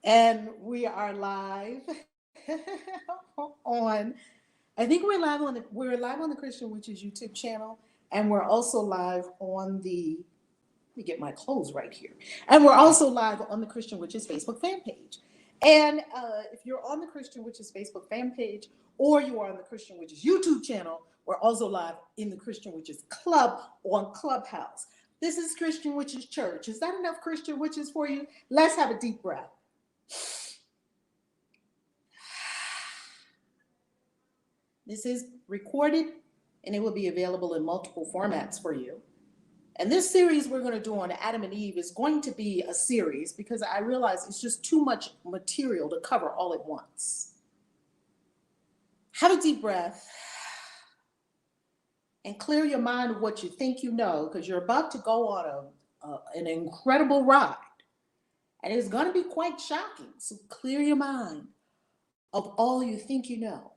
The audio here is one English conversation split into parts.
And we are live on, I think we're live on the Christian Witches YouTube channel, and we're also live on the, let me get my clothes right here. And we're also live on the Christian Witches Facebook fan page. And if you're on the Christian Witches Facebook fan page, or you are on the Christian Witches YouTube channel, we're also live in the Christian Witches Club on Clubhouse. This is Christian Witches Church. Is that enough Christian Witches for you? Let's have a deep breath. This is recorded and it will be available in multiple formats for you. And this series we're going to do on Adam and Eve is going to be a series because I realize it's just too much material to cover all at once. Have a deep breath and clear your mind of what you think you know, because you're about to go on an incredible ride. And it's going to be quite shocking. So clear your mind of all you think you know.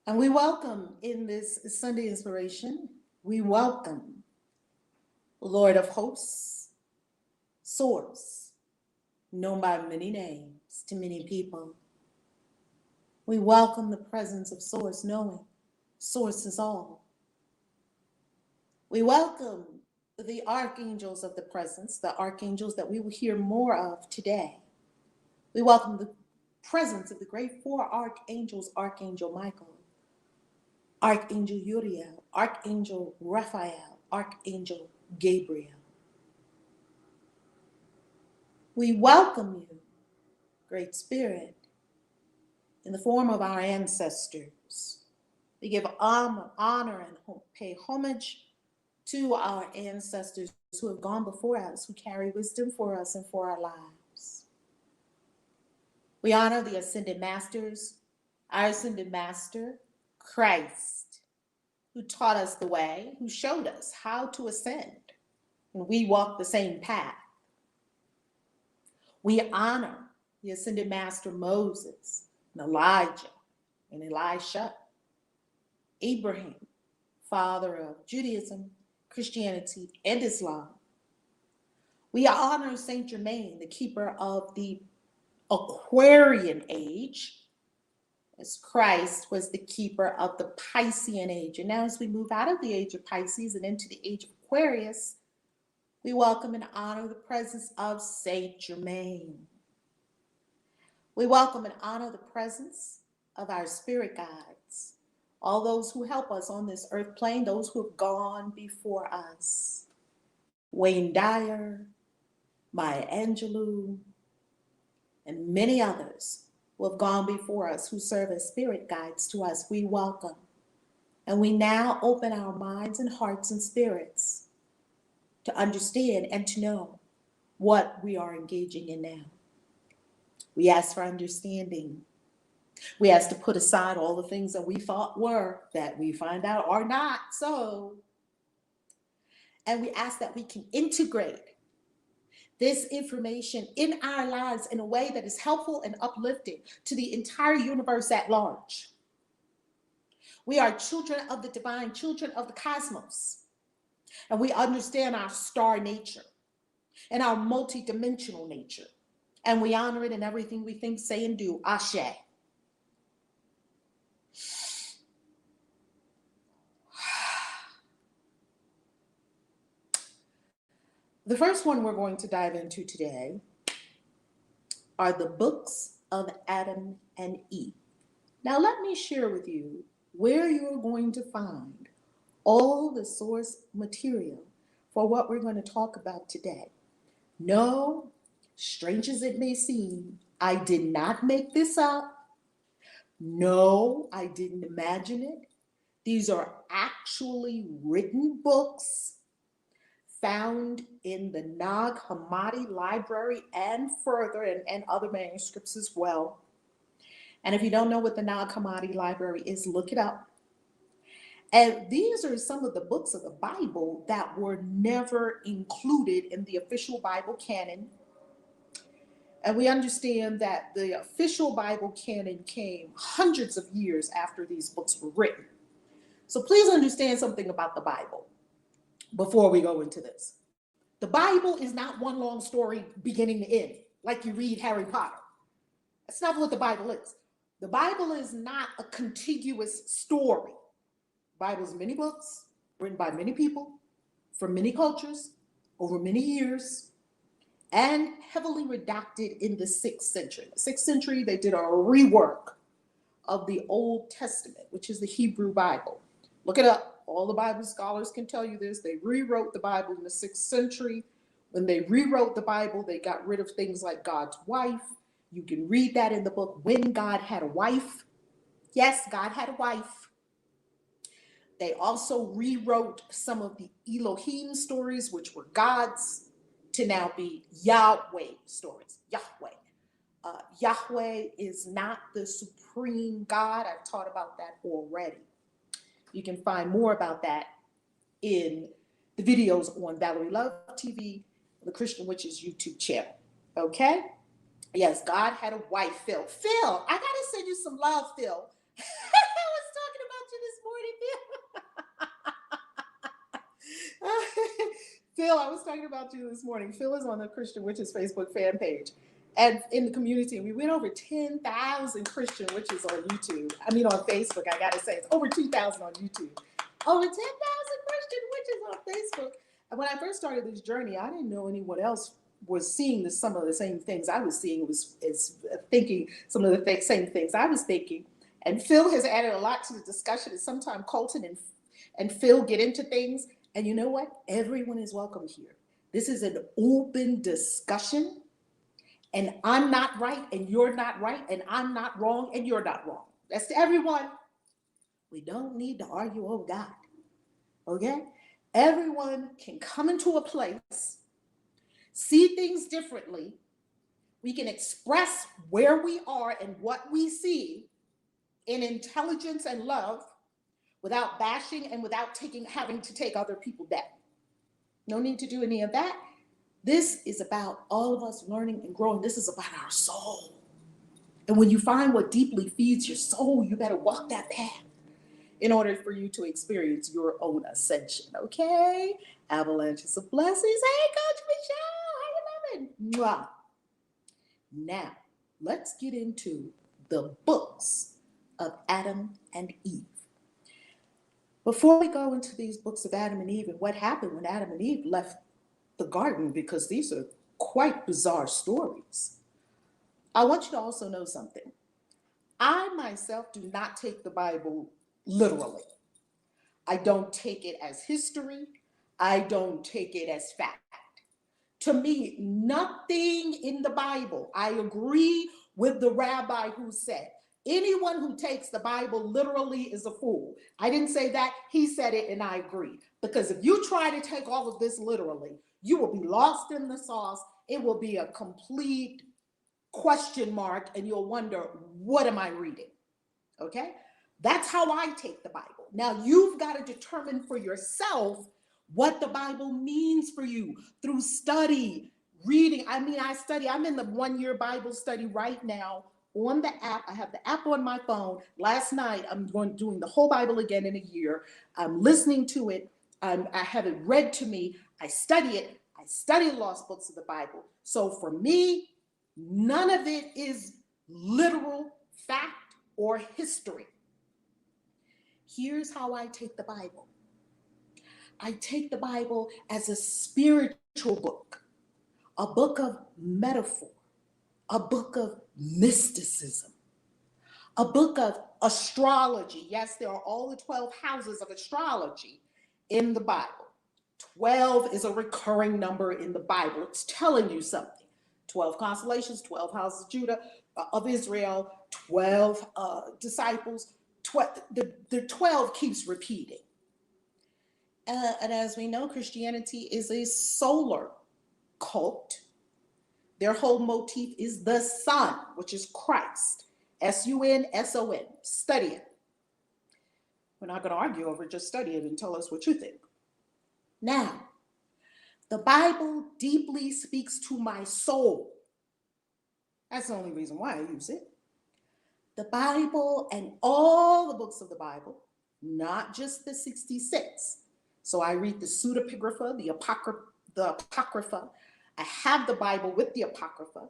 And we welcome in this Sunday inspiration, we welcome Lord of Hosts, Source, known by many names to many people. We welcome the presence of Source, knowing Source is all. We welcome the archangels of the presence, the archangels that we will hear more of today. We welcome the presence of the great four archangels, Archangel Michael, Archangel Uriel, Archangel Raphael, Archangel Gabriel. We welcome you, Great Spirit, in the form of our ancestors. We give honor and pay homage to our ancestors who have gone before us, who carry wisdom for us and for our lives. We honor the Ascended Masters, our Ascended Master, Christ, who taught us the way, who showed us how to ascend, and we walk the same path. We honor the Ascended Master Moses, and Elijah, and Elisha, Abraham, father of Judaism, Christianity, and Islam. We honor Saint Germain, the keeper of the Aquarian age, as Christ was the keeper of the Piscean age. And now as we move out of the age of Pisces and into the age of Aquarius, we welcome and honor the presence of Saint Germain. We welcome and honor the presence of our spirit guides, all those who help us on this earth plane, those who have gone before us. Wayne Dyer, Maya Angelou, and many others who have gone before us, who serve as spirit guides to us, we welcome. And we now open our minds and hearts and spirits to understand and to know what we are engaging in now. We ask for understanding. We ask to put aside all the things that we thought were, that we find out are not so. And we ask that we can integrate this information in our lives in a way that is helpful and uplifting to the entire universe at large. We are children of the divine, children of the cosmos, and we understand our star nature and our multidimensional nature, and we honor it in everything we think, say, and do. Ashe. The first one we're going to dive into today are the books of Adam and Eve. Now, let me share with you where you're going to find all the source material for what we're going to talk about today. No, strange as it may seem, I did not make this up. No, I didn't imagine it. These are actually written books found in the Nag Hammadi library and further, and other manuscripts as well. And if you don't know what the Nag Hammadi library is, look it up. And these are some of the books of the Bible that were never included in the official Bible canon. And we understand that the official Bible canon came hundreds of years after these books were written. So please understand something about the Bible. before we go into this. The Bible is not one long story beginning to end, like you read Harry Potter. That's not what the Bible is. The Bible is not a contiguous story. The Bible is many books written by many people from many cultures over many years and heavily redacted in the 6th century. The 6th century, they did a rework of the Old Testament, which is the Hebrew Bible. Look it up. All the Bible scholars can tell you this. They rewrote the Bible in the 6th century. When they rewrote the Bible, they got rid of things like God's wife. You can read that in the book, When God Had a Wife. Yes, God had a wife. They also rewrote some of the Elohim stories, which were God's, to now be Yahweh stories. Yahweh. Yahweh is not the supreme God. I've taught about that already. You can find more about that in the videos on Valerie Love TV, the Christian Witches YouTube channel. Okay? Yes, God had a wife, Phil. Phil, I gotta send you some love, Phil. I was talking about you this morning, Phil. Phil, I was talking about you this morning. Phil is on the Christian Witches Facebook fan page. And in the community, we went over 10,000 Christian witches on YouTube. I mean, on Facebook, I gotta say, it's over 2,000 on YouTube. Over 10,000 Christian witches on Facebook. And when I first started this journey, I didn't know anyone else was seeing some of the same things I was seeing, was thinking some of the same things I was thinking. And Phil has added a lot to the discussion. And sometimes Colton and Phil get into things. And you know what? Everyone is welcome here. This is an open discussion. And I'm not right, and you're not right, and I'm not wrong, and you're not wrong. That's to everyone. We don't need to argue over God. Okay? Everyone can come into a place, see things differently. We can express where we are and what we see in intelligence and love without bashing and without having to take other people down. No need to do any of that. This is about all of us learning and growing. This is about our soul. And when you find what deeply feeds your soul, you better walk that path in order for you to experience your own ascension, okay? Avalanches of blessings. Hey, Coach Michelle, how you loving? Mwah. Now, let's get into the books of Adam and Eve. Before we go into these books of Adam and Eve and what happened when Adam and Eve left the garden, because these are quite bizarre stories, I want you to also know something. I myself do not take the Bible literally. I don't take it as history. I don't take it as fact. To me, nothing in the Bible, I agree with the rabbi who said, anyone who takes the Bible literally is a fool. I didn't say that, he said it, and I agree. Because if you try to take all of this literally, you will be lost in the sauce. It will be a complete question mark, and you'll wonder, what am I reading? Okay? That's how I take the Bible. Now, you've got to determine for yourself what the Bible means for you through study, reading. I mean, I study. I'm in the 1-year Bible study right now on the app. I have the app on my phone. Last night, I'm doing the whole Bible again in a year. I'm listening to it. I have it read to me. I study it. I study the lost books of the Bible. So for me, none of it is literal fact or history. Here's how I take the Bible. I take the Bible as a spiritual book, a book of metaphor, a book of mysticism, a book of astrology. Yes, there are all the 12 houses of astrology in the Bible. 12 is a recurring number in the Bible. It's telling you something. 12 constellations, 12 houses of Judah, of Israel, 12 disciples. The 12 keeps repeating. And as we know, Christianity is a solar cult. Their whole motif is the sun, which is Christ. S-U-N-S-O-N. Study it. We're not going to argue over it. Just study it and tell us what you think. Now, the Bible deeply speaks to my soul. That's the only reason why I use it. The Bible and all the books of the Bible, not just the 66, So I read the pseudepigrapha, the apocrypha. I have the Bible with the apocrypha.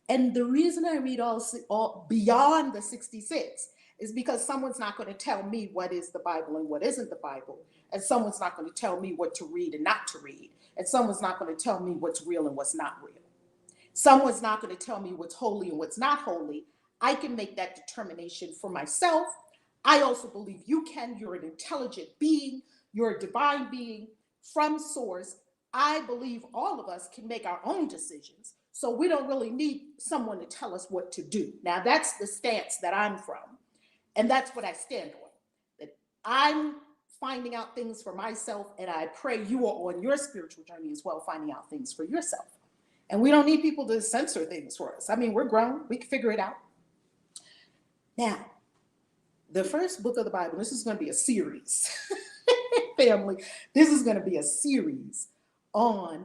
And the reason I read all beyond the 66 is because someone's not going to tell me what is the Bible and what isn't the Bible. And someone's not going to tell me what to read and not to read. And someone's not going to tell me what's real and what's not real. Someone's not going to tell me what's holy and what's not holy. I can make that determination for myself. I also believe you can. You're an intelligent being. You're a divine being from source. I believe all of us can make our own decisions. So we don't really need someone to tell us what to do. Now, that's the stance that I'm from. And that's what I stand on. That I'm finding out things for myself, and I pray you are on your spiritual journey as well, finding out things for yourself. And we don't need people to censor things for us. I mean, we're grown. We can figure it out. Now, the first book of the Bible, this is going to be a series. Family, this is going to be a series on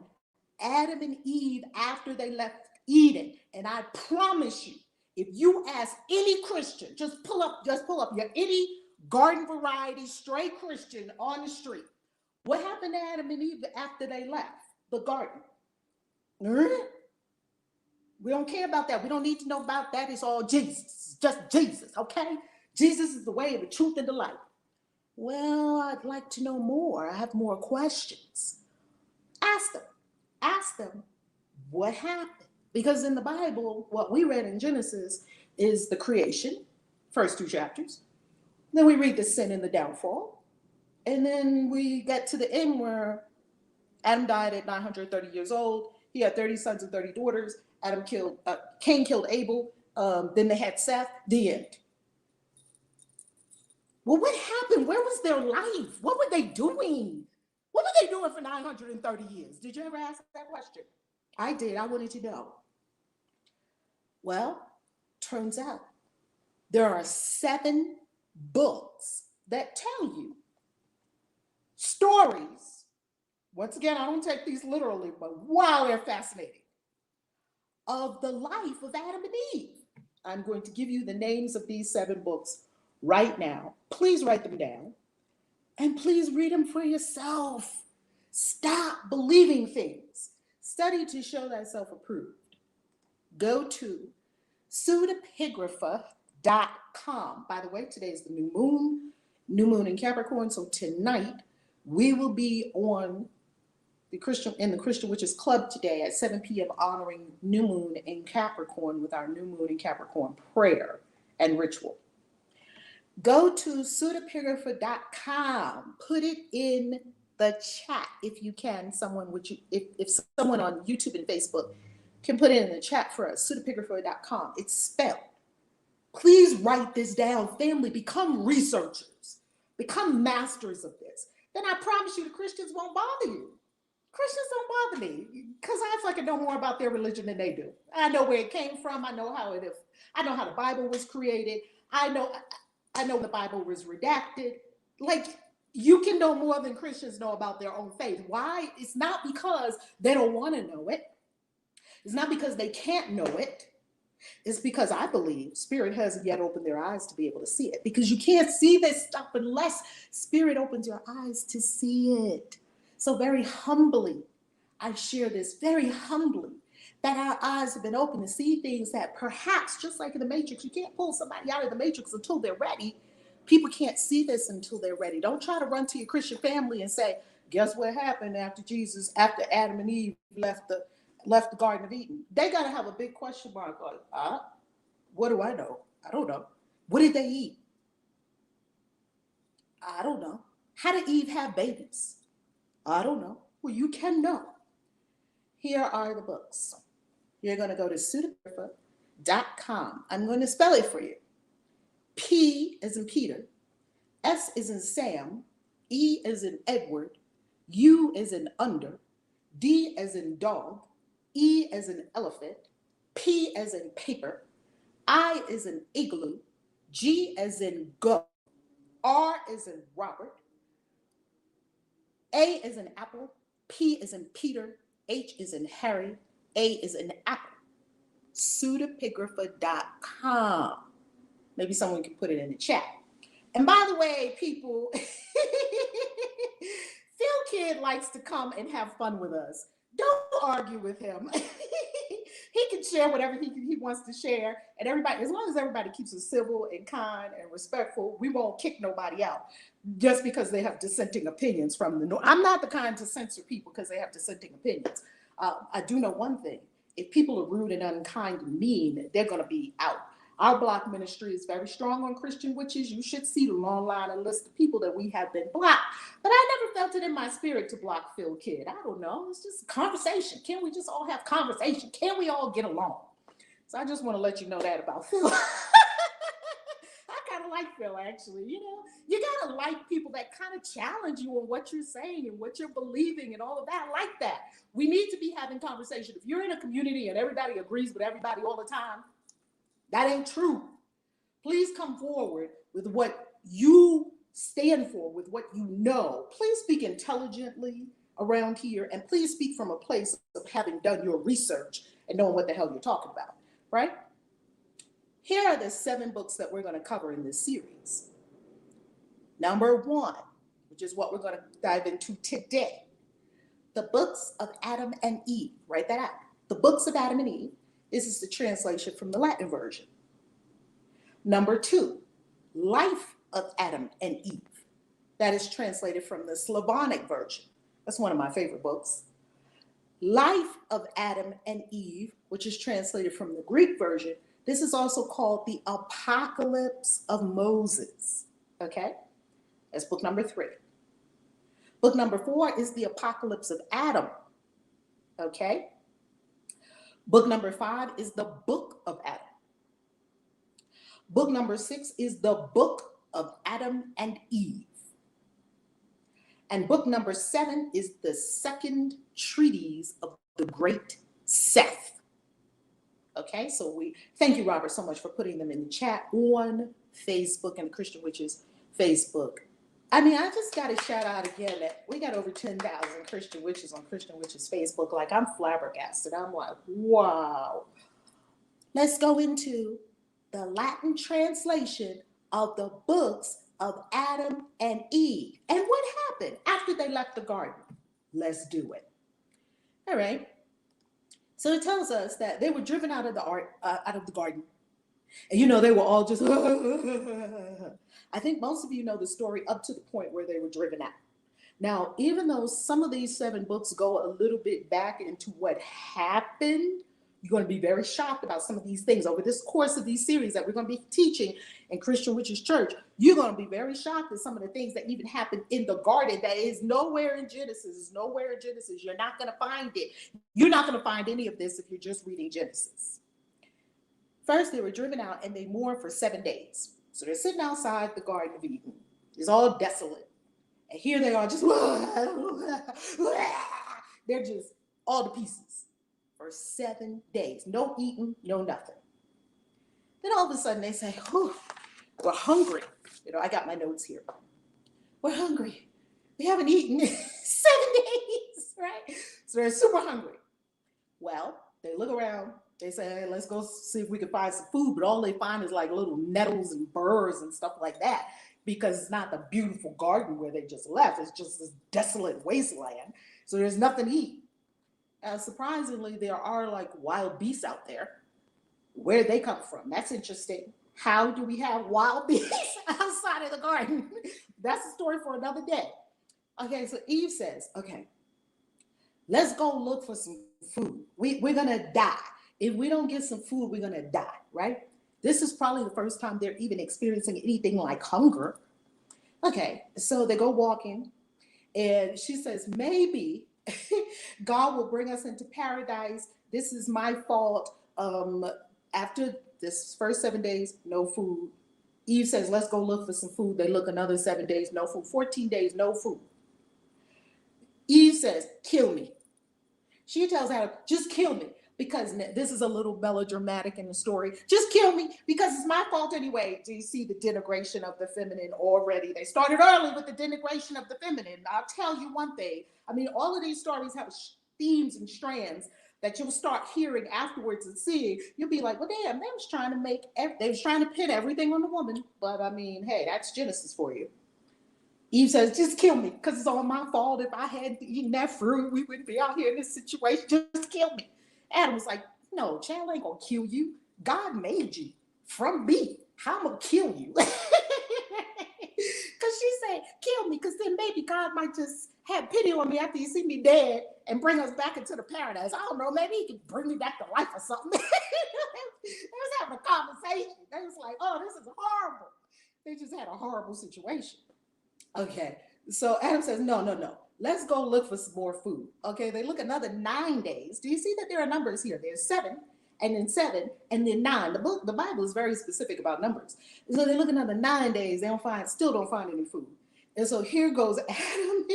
Adam and Eve after they left Eden. And I promise you, if you ask any Christian, just pull up your any garden variety stray Christian on the street, what happened to Adam and Eve after they left the garden? We don't care about that. We don't need to know about that. It's all Jesus, just Jesus, okay? Jesus is the way, the truth, and the life. Well, I'd like to know more. I have more questions. Ask them what happened. Because in the Bible, what we read in Genesis is the creation, first 2 chapters. Then we read the sin and the downfall. And then we get to the end where Adam died at 930 years old. He had 30 sons and 30 daughters. Cain killed Abel. Then they had Seth. The end. Well, what happened? Where was their life? What were they doing? What were they doing for 930 years? Did you ever ask that question? I did. I wanted to know. Well, turns out there are 7 books that tell you stories. Once again, I don't take these literally, but wow, they're fascinating. Of the life of Adam and Eve. I'm going to give you the names of these 7 books right now. Please write them down. And please read them for yourself. Stop believing things. Study to show thyself approved. Go to pseudepigrapha.com. By the way, today is the new moon in Capricorn. So tonight we will be on the Christian Witches Club today at 7 p.m. honoring new moon in Capricorn with our new moon in Capricorn prayer and ritual. Go to pseudepigrapha.com. Put it in the chat if you can. If someone on YouTube and Facebook can put it in the chat for us. Pseudepigrapha.com. It's spelled. Please write this down, family. Become researchers. Become masters of this. Then I promise you the Christians won't bother you. Christians don't bother me because I fucking know more about their religion than they do. I know where it came from. I know how it is. I know how the Bible was created. I know the Bible was redacted. Like, you can know more than Christians know about their own faith. Why? It's not because they don't want to know it. It's not because they can't know it. It's because I believe Spirit hasn't yet opened their eyes to be able to see it. Because you can't see this stuff unless Spirit opens your eyes to see it. So very humbly, I share this very humbly, that our eyes have been open to see things that perhaps, just like in the Matrix, you can't pull somebody out of the Matrix until they're ready. People can't see this until they're ready. Don't try to run to your Christian family and say, guess what happened after Adam and Eve left the Garden of Eden? They got to have a big question mark on, what do I know? I don't know. What did they eat? I don't know. How did Eve have babies? I don't know. Well, you can know. Here are the books. You're going to go to pseudepigrapha.com. I'm going to spell it for you. P as in Peter, S as in Sam, E as in Edward, U as in under, D as in dog, E as in elephant, P as in paper, I as in igloo, G as in go, R as in Robert, A as in apple, P as in Peter, H is in Harry, A is in apple. Pseudepigrapha.com. Maybe someone can put it in the chat. And by the way, people, Phil Kid likes to come and have fun with us. Don't argue with him. He can share whatever he wants to share, and everybody, as long as everybody keeps it civil and kind and respectful, we won't kick nobody out just because they have dissenting opinions from the. I'm not the kind to censor people because they have dissenting opinions. I do know one thing: if people are rude and unkind and mean, they're going to be out. Our block ministry is very strong on Christian witches. You should see the long line and list of people that we have been blocked. But I never felt it in my spirit to block Phil Kidd. I don't know. It's just conversation. Can we just all have conversation? Can we all get along? So I just want to let you know that about Phil. I kind of like Phil, actually. You know, you got to like people that kind of challenge you on what you're saying and what you're believing and all of that. I like that. We need to be having conversation. If you're in a community and everybody agrees with everybody all the time, that ain't true. Please come forward with what you stand for, with what you know. Please speak intelligently around here, and please speak from a place of having done your research and knowing what the hell you're talking about, right? Here are the 7 books that we're going to cover in this series. Number 1, which is what we're going to dive into today. The books of Adam and Eve. Write that out. The books of Adam and Eve. This is the translation from the Latin version. Number 2, Life of Adam and Eve. That is translated from the Slavonic version. That's one of my favorite books. Life of Adam and Eve, which is translated from the Greek version. This is also called the Apocalypse of Moses. Okay? That's book number 3. Book number 4 is the Apocalypse of Adam. Okay? Book number 5 is the Book of Adam. Book number 6 is the Book of Adam and Eve. And book number 7 is the Second Treatise of the Great Seth. Okay, so we thank you, Robert, so much for putting them in the chat on Facebook and Christian Witches Facebook. I mean, I just got to shout out again that we got over 10,000 Christian Witches on Christian Witches Facebook. Like, I'm flabbergasted. I'm like, wow. Let's go into the Latin translation of the books of Adam and Eve. And what happened after they left the garden? Let's do it. All right. So it tells us that they were driven out of the garden. And, you know, they were all just, I think most of you know the story up to the point where they were driven out. Now, even though some of these 7 books go a little bit back into what happened, you're going to be very shocked about some of these things over this course of these series that we're going to be teaching in Christian Witches Church. You're going to be very shocked at some of the things that even happened in the garden that is nowhere in Genesis. It's nowhere in Genesis. You're not going to find it. You're not going to find any of this if you're just reading Genesis. First, they were driven out and they mourned for 7 days. So they're sitting outside the Garden of Eden. It's all desolate. And here they are just, they're just all to pieces for 7 days. No eating, no nothing. Then all of a sudden they say, we're hungry. You know, I got my notes here. We're hungry. We haven't eaten in 7 days, right? So they're super hungry. Well, they look around. They say, hey, let's go see if we can find some food. But all they find is like little nettles and burrs and stuff like that, because it's not the beautiful garden where they just left. It's just this desolate wasteland. So there's nothing to eat. Surprisingly, there are like wild beasts out there. Where they come from? That's interesting. How do we have wild beasts outside of the garden? That's a story for another day. Okay, so Eve says, okay, let's go look for some food. We're going to die. If we don't get some food, we're going to die, right? This is probably the first time they're even experiencing anything like hunger. Okay, so they go walking, and she says, maybe God will bring us into paradise. This is my fault. After this first 7 days, no food. Eve says, let's go look for some food. They look another 7 days, no food. 14 days, no food. Eve says, kill me. She tells Adam, just kill me. Because this is a little melodramatic in the story. Just kill me because it's my fault anyway. Do you see the denigration of the feminine already? They started early with the denigration of the feminine. I'll tell you one thing. I mean, all of these stories have themes and strands that you'll start hearing afterwards and seeing. You'll be like, well, damn, they was trying to pin everything on the woman. But I mean, hey, that's Genesis for you. Eve says, just kill me, because it's all my fault. If I hadn't eaten that fruit, we wouldn't be out here in this situation. Just kill me. Adam was like, no, child ain't gonna kill you. God made you from me. How I'm gonna kill you? Because she said, kill me, because then maybe God might just have pity on me after you see me dead and bring us back into the paradise. I don't know, maybe he can bring me back to life or something. They was having a conversation. They was like, oh, this is horrible. They just had a horrible situation. Okay, so Adam says, no. Let's go look for some more food. Okay, they look another 9 days. Do you see that there are numbers here? There's 7, and then 7, and then 9. The Bible is very specific about numbers. So they look another 9 days. They still don't find any food. And so here goes Adam.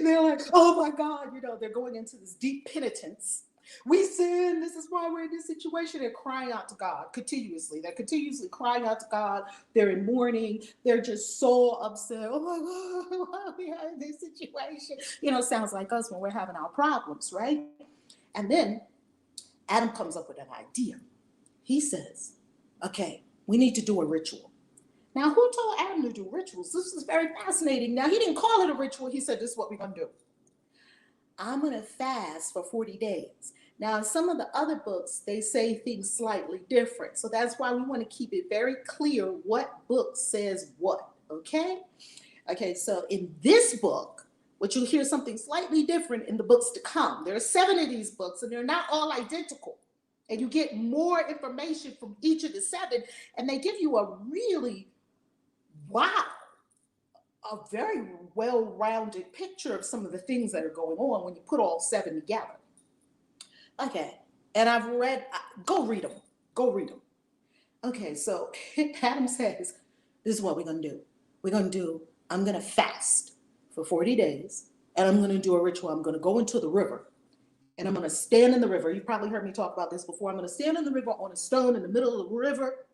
They're like, oh my God, they're going into this deep penitence. We sin. This is why we're in this situation. They're crying out to God continuously. They're continuously crying out to God. They're in mourning. They're just so upset. Oh my God, why are we in this situation? Sounds like us when we're having our problems, right? And then Adam comes up with an idea. He says, okay, we need to do a ritual. Now, who told Adam to do rituals? This is very fascinating. Now, he didn't call it a ritual. He said, this is what we're going to do. I'm going to fast for 40 days. Now, in some of the other books, they say things slightly different. So that's why we want to keep it very clear what book says what, okay? Okay, so in this book, but you'll hear something slightly different in the books to come. There are 7 of these books, and they're not all identical. And you get more information from each of the 7, and they give you a really, a very well-rounded picture of some of the things that are going on when you put all 7 together. Okay, and I've read, go read them. Okay, so Adam says, this is what we're going to do. I'm going to fast for 40 days, and I'm going to do a ritual. I'm going to go into the river, and I'm going to stand in the river. You've probably heard me talk about this before. I'm going to stand in the river on a stone in the middle of the river,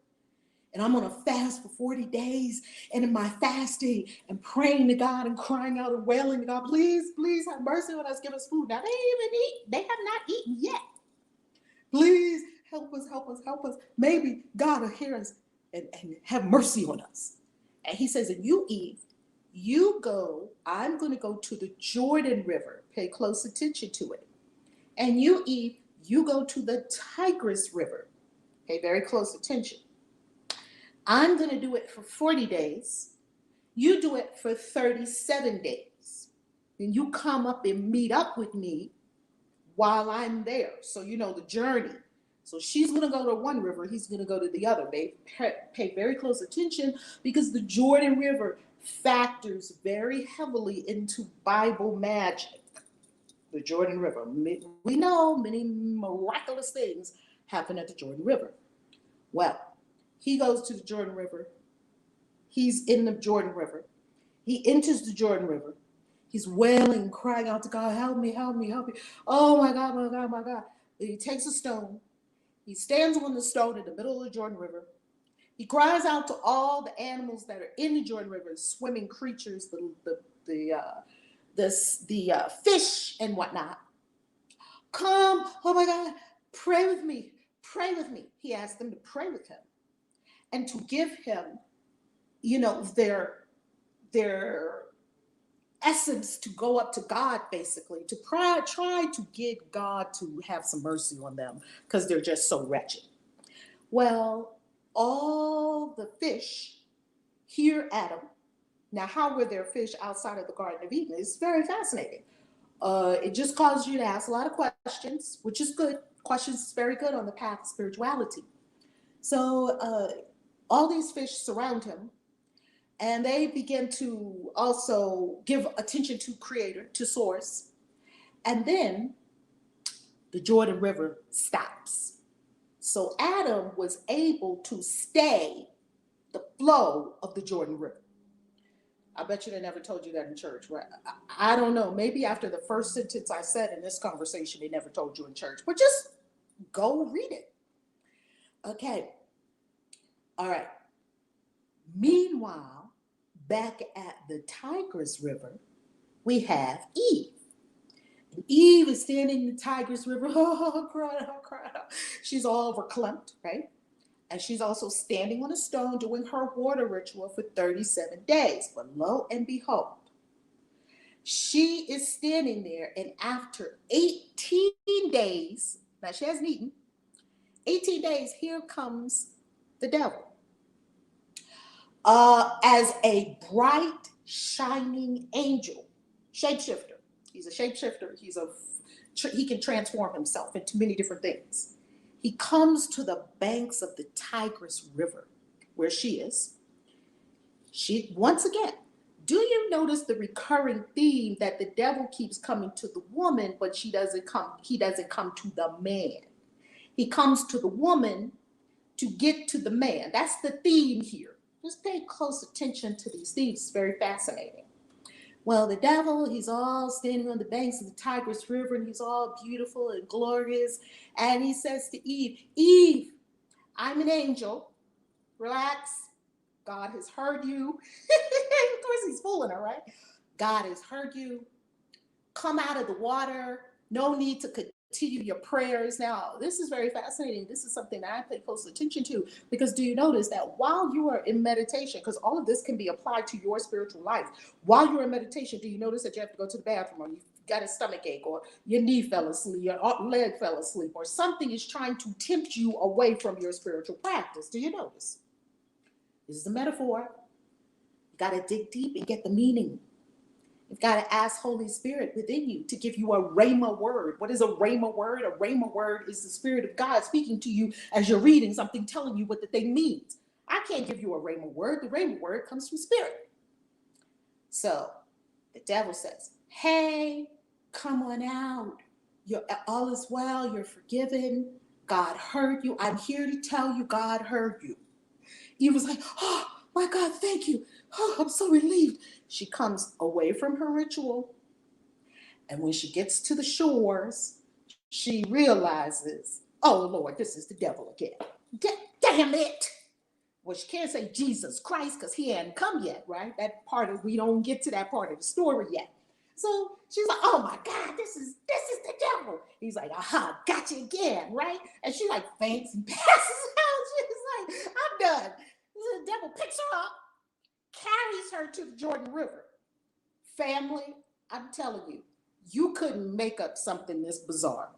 and I'm going to fast for 40 days. And in my fasting and praying to God and crying out and wailing to God, please have mercy on us, give us food. Now, they ain't even eat. They have not eaten yet. Please help us. Maybe God will hear us and have mercy on us. And he says, and you, Eve, I'm going to go to the Jordan River. Pay close attention to it. And you, Eve, you go to the Tigris River. Pay very close attention. I'm going to do it for 40 days. You do it for 37 days. Then you come up and meet up with me while I'm there. So the journey. So she's going to go to one river. He's going to go to the other. They pay very close attention because the Jordan River factors very heavily into Bible magic. The Jordan River. We know many miraculous things happen at the Jordan River. Well, he goes to the Jordan River. He's in the Jordan River. He enters the Jordan River. He's wailing, crying out to God, help me. Oh my God. He takes a stone. He stands on the stone in the middle of the Jordan River. He cries out to all the animals that are in the Jordan River, swimming creatures, the fish and whatnot. Come, oh my God, pray with me. He asked them to pray with him and to give him, their essence to go up to God, basically, to try to get God to have some mercy on them because they're just so wretched. Well, all the fish hear Adam. Now, how were there fish outside of the Garden of Eden? It's very fascinating. It just causes you to ask a lot of questions, which is good. Questions is very good on the path of spirituality. So all these fish surround him, and they begin to also give attention to Creator, to Source. And then the Jordan River stops. So Adam was able to stay the flow of the Jordan River. I bet you they never told you that in church, right? I don't know. Maybe after the first sentence I said in this conversation, they never told you in church. But just go read it. Okay. All right. Meanwhile, back at the Tigris River, we have Eve. And Eve is standing in the Tigris River, crying out. She's all verklempt, right? And she's also standing on a stone doing her water ritual for 37 days. But lo and behold, she is standing there, and after 18 days, now she hasn't eaten, 18 days, here comes the devil. As a bright, shining angel, shapeshifter. He's a shapeshifter. He can transform himself into many different things. He comes to the banks of the Tigris River, where she is. Once again, do you notice the recurring theme that the devil keeps coming to the woman, but he doesn't come to the man. He comes to the woman to get to the man. That's the theme here. Just pay close attention to these themes. It's very fascinating. Well, the devil, he's all standing on the banks of the Tigris River, and he's all beautiful and glorious. And he says to Eve, Eve, I'm an angel. Relax. God has heard you. Of course, he's fooling her, right? God has heard you. Come out of the water. No need to continue your prayers. Now, this is very fascinating. This is something that I pay close attention to, because do you notice that while you are in meditation, because all of this can be applied to your spiritual life, while you're in meditation, do you notice that you have to go to the bathroom, or you got a stomach ache, or your knee fell asleep, your leg fell asleep, or something is trying to tempt you away from your spiritual practice? Do you notice? This is a metaphor. You got to dig deep and get the meaning. You've got to ask Holy Spirit within you to give you a rhema word. What is a rhema word? A rhema word is the Spirit of God speaking to you as you're reading something, telling you what the thing means. I can't give you a rhema word. The rhema word comes from Spirit. So the devil says, hey, come on out. All is well. You're forgiven. God heard you. I'm here to tell you God heard you. Eve was like, oh, my God, thank you. Oh, I'm so relieved. She comes away from her ritual, and when she gets to the shores, she realizes, oh, Lord, this is the devil again. Damn it. Well, she can't say Jesus Christ because he hadn't come yet, right? We don't get to that part of the story yet. So she's like, oh my God, this is the devil. He's like, aha, gotcha again, right? And she like faints and passes out. She's like, I'm done. The devil picks her up, carries her to the Jordan River. Family, I'm telling you, you couldn't make up something this bizarre.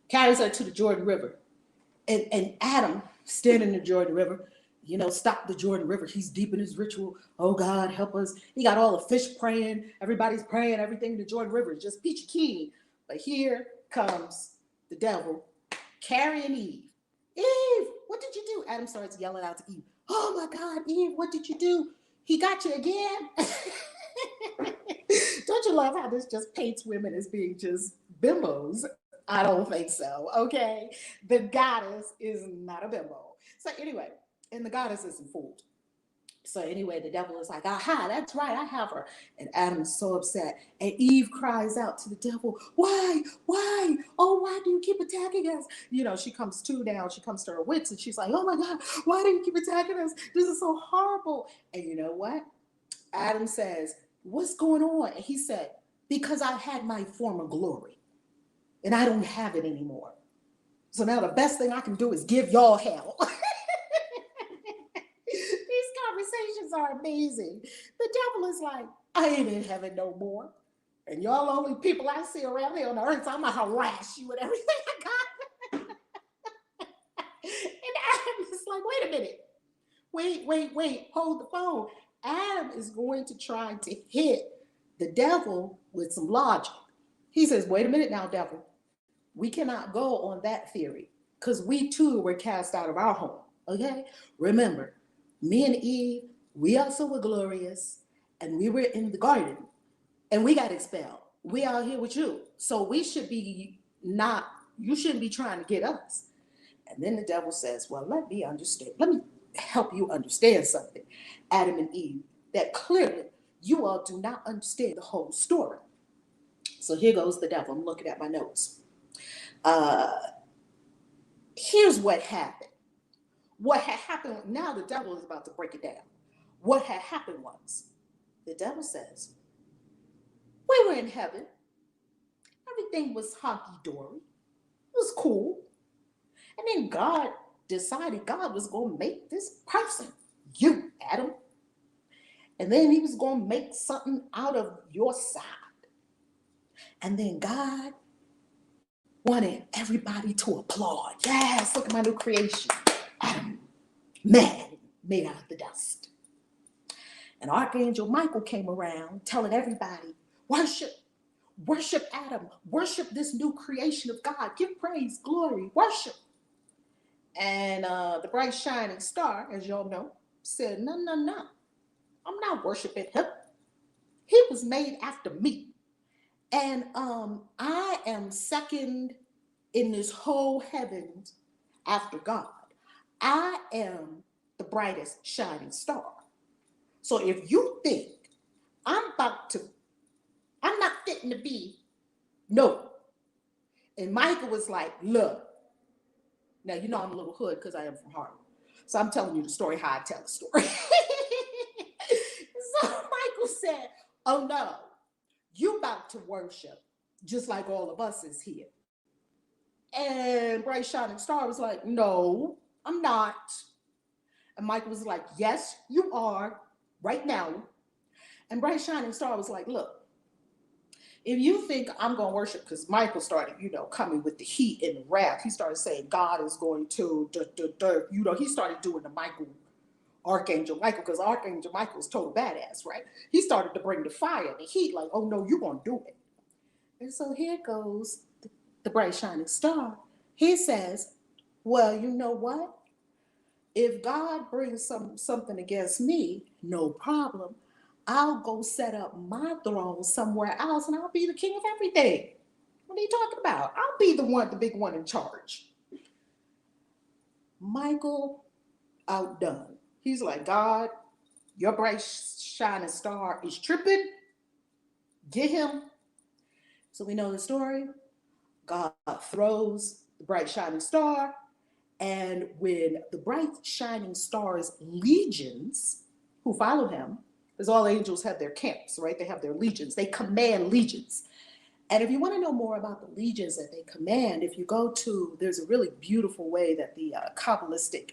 Carries her to the Jordan River. And Adam, standing in the Jordan River, stop the Jordan River. He's deep in his ritual. Oh, God, help us. He got all the fish praying. Everybody's praying. Everything in the Jordan River is just peachy keen. But here comes the devil carrying Eve. Eve, what did you do? Adam starts yelling out to Eve. Oh, my God, Eve, what did you do? He got you again. Don't you love how this just paints women as being just bimbos? I don't think so, okay? The goddess is not a bimbo. So anyway, and the goddess isn't fooled. So anyway, the devil is like, aha, that's right, I have her. And Adam is so upset. And Eve cries out to the devil, why? Oh, why do you keep attacking us? She comes to now, she comes to her wits, and she's like, oh my God, why do you keep attacking us? This is so horrible. And you know what? Adam says, what's going on? And he said, because I had my former glory, and I don't have it anymore. So now the best thing I can do is give y'all hell. These conversations are amazing. The devil is like, I ain't in heaven no more. And y'all only people I see around here on the earth, so I'm going to harass you with everything I got. And Adam is like, wait a minute. Wait, hold the phone. Adam is going to try to hit the devil with some logic. He says, wait a minute now, devil. We cannot go on that theory because we too were cast out of our home, okay? Remember, me and Eve, we also were glorious, and we were in the garden, and we got expelled. We out here with you. So you shouldn't be trying to get us. And then the devil says, well, let me help you understand something, Adam and Eve, that clearly you all do not understand the whole story. So here goes the devil. I'm looking at my notes. Here's what happened. What had happened, now the devil is about to break it down. What had happened was, the devil says, we were in heaven. Everything was honky-dory. It was cool. And then God decided God was going to make this person, you, Adam, and then he was going to make something out of your side. And then God wanted everybody to applaud. Yes, look at my new creation. Adam, man made out of the dust. And Archangel Michael came around telling everybody, worship Adam, worship this new creation of God, give praise, glory, worship. And the bright shining star, as y'all know, said, no, I'm not worshiping him. He was made after me. And I am second in this whole heavens after God. I am the brightest shining star. So if you think I'm not fitting to be, no. And Michael was like, look, now you know I'm a little hood because I am from Harlem. So I'm telling you the story how I tell the story. So Michael said, oh no, you about to worship just like all of us is here. And Bright Shining Star was like, no, I'm not. And Michael was like, yes, you are right now. And Bright Shining Star was like, look, if you think I'm going to worship, because Michael started, coming with the heat and the wrath. He started saying God is going to, he started doing the Archangel Michael, because Archangel Michael's total badass, right? He started to bring the fire, the heat, like, oh no, you're going to do it. And so here goes the Bright Shining Star. He says, well, you know what? If God brings something against me, no problem. I'll go set up my throne somewhere else and I'll be the king of everything. What are you talking about? I'll be the big one in charge. Michael outdone. He's like, God, your bright shining star is tripping. Get him. So we know the story. God throws the bright shining star. And when the bright shining star's legions who follow him, because all angels have their camps, right? They have their legions. They command legions. And if you want to know more about the legions that they command, if you go to, there's a really beautiful way that the Kabbalistic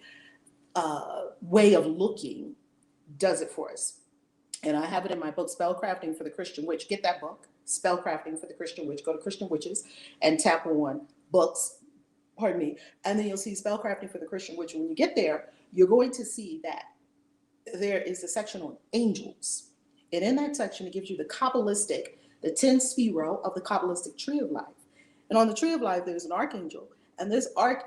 way of looking does it for us. And I have it in my book, Spellcrafting for the Christian Witch. Get that book, Spellcrafting for the Christian Witch. Go to Christian Witches and tap on books, pardon me, and then you'll see Spellcrafting for the Christian Witch. When you get there, you're going to see that there is a section on angels. And in that section, it gives you the Kabbalistic, the 10 sphero of the Kabbalistic tree of life. And on the tree of life, there's an archangel. And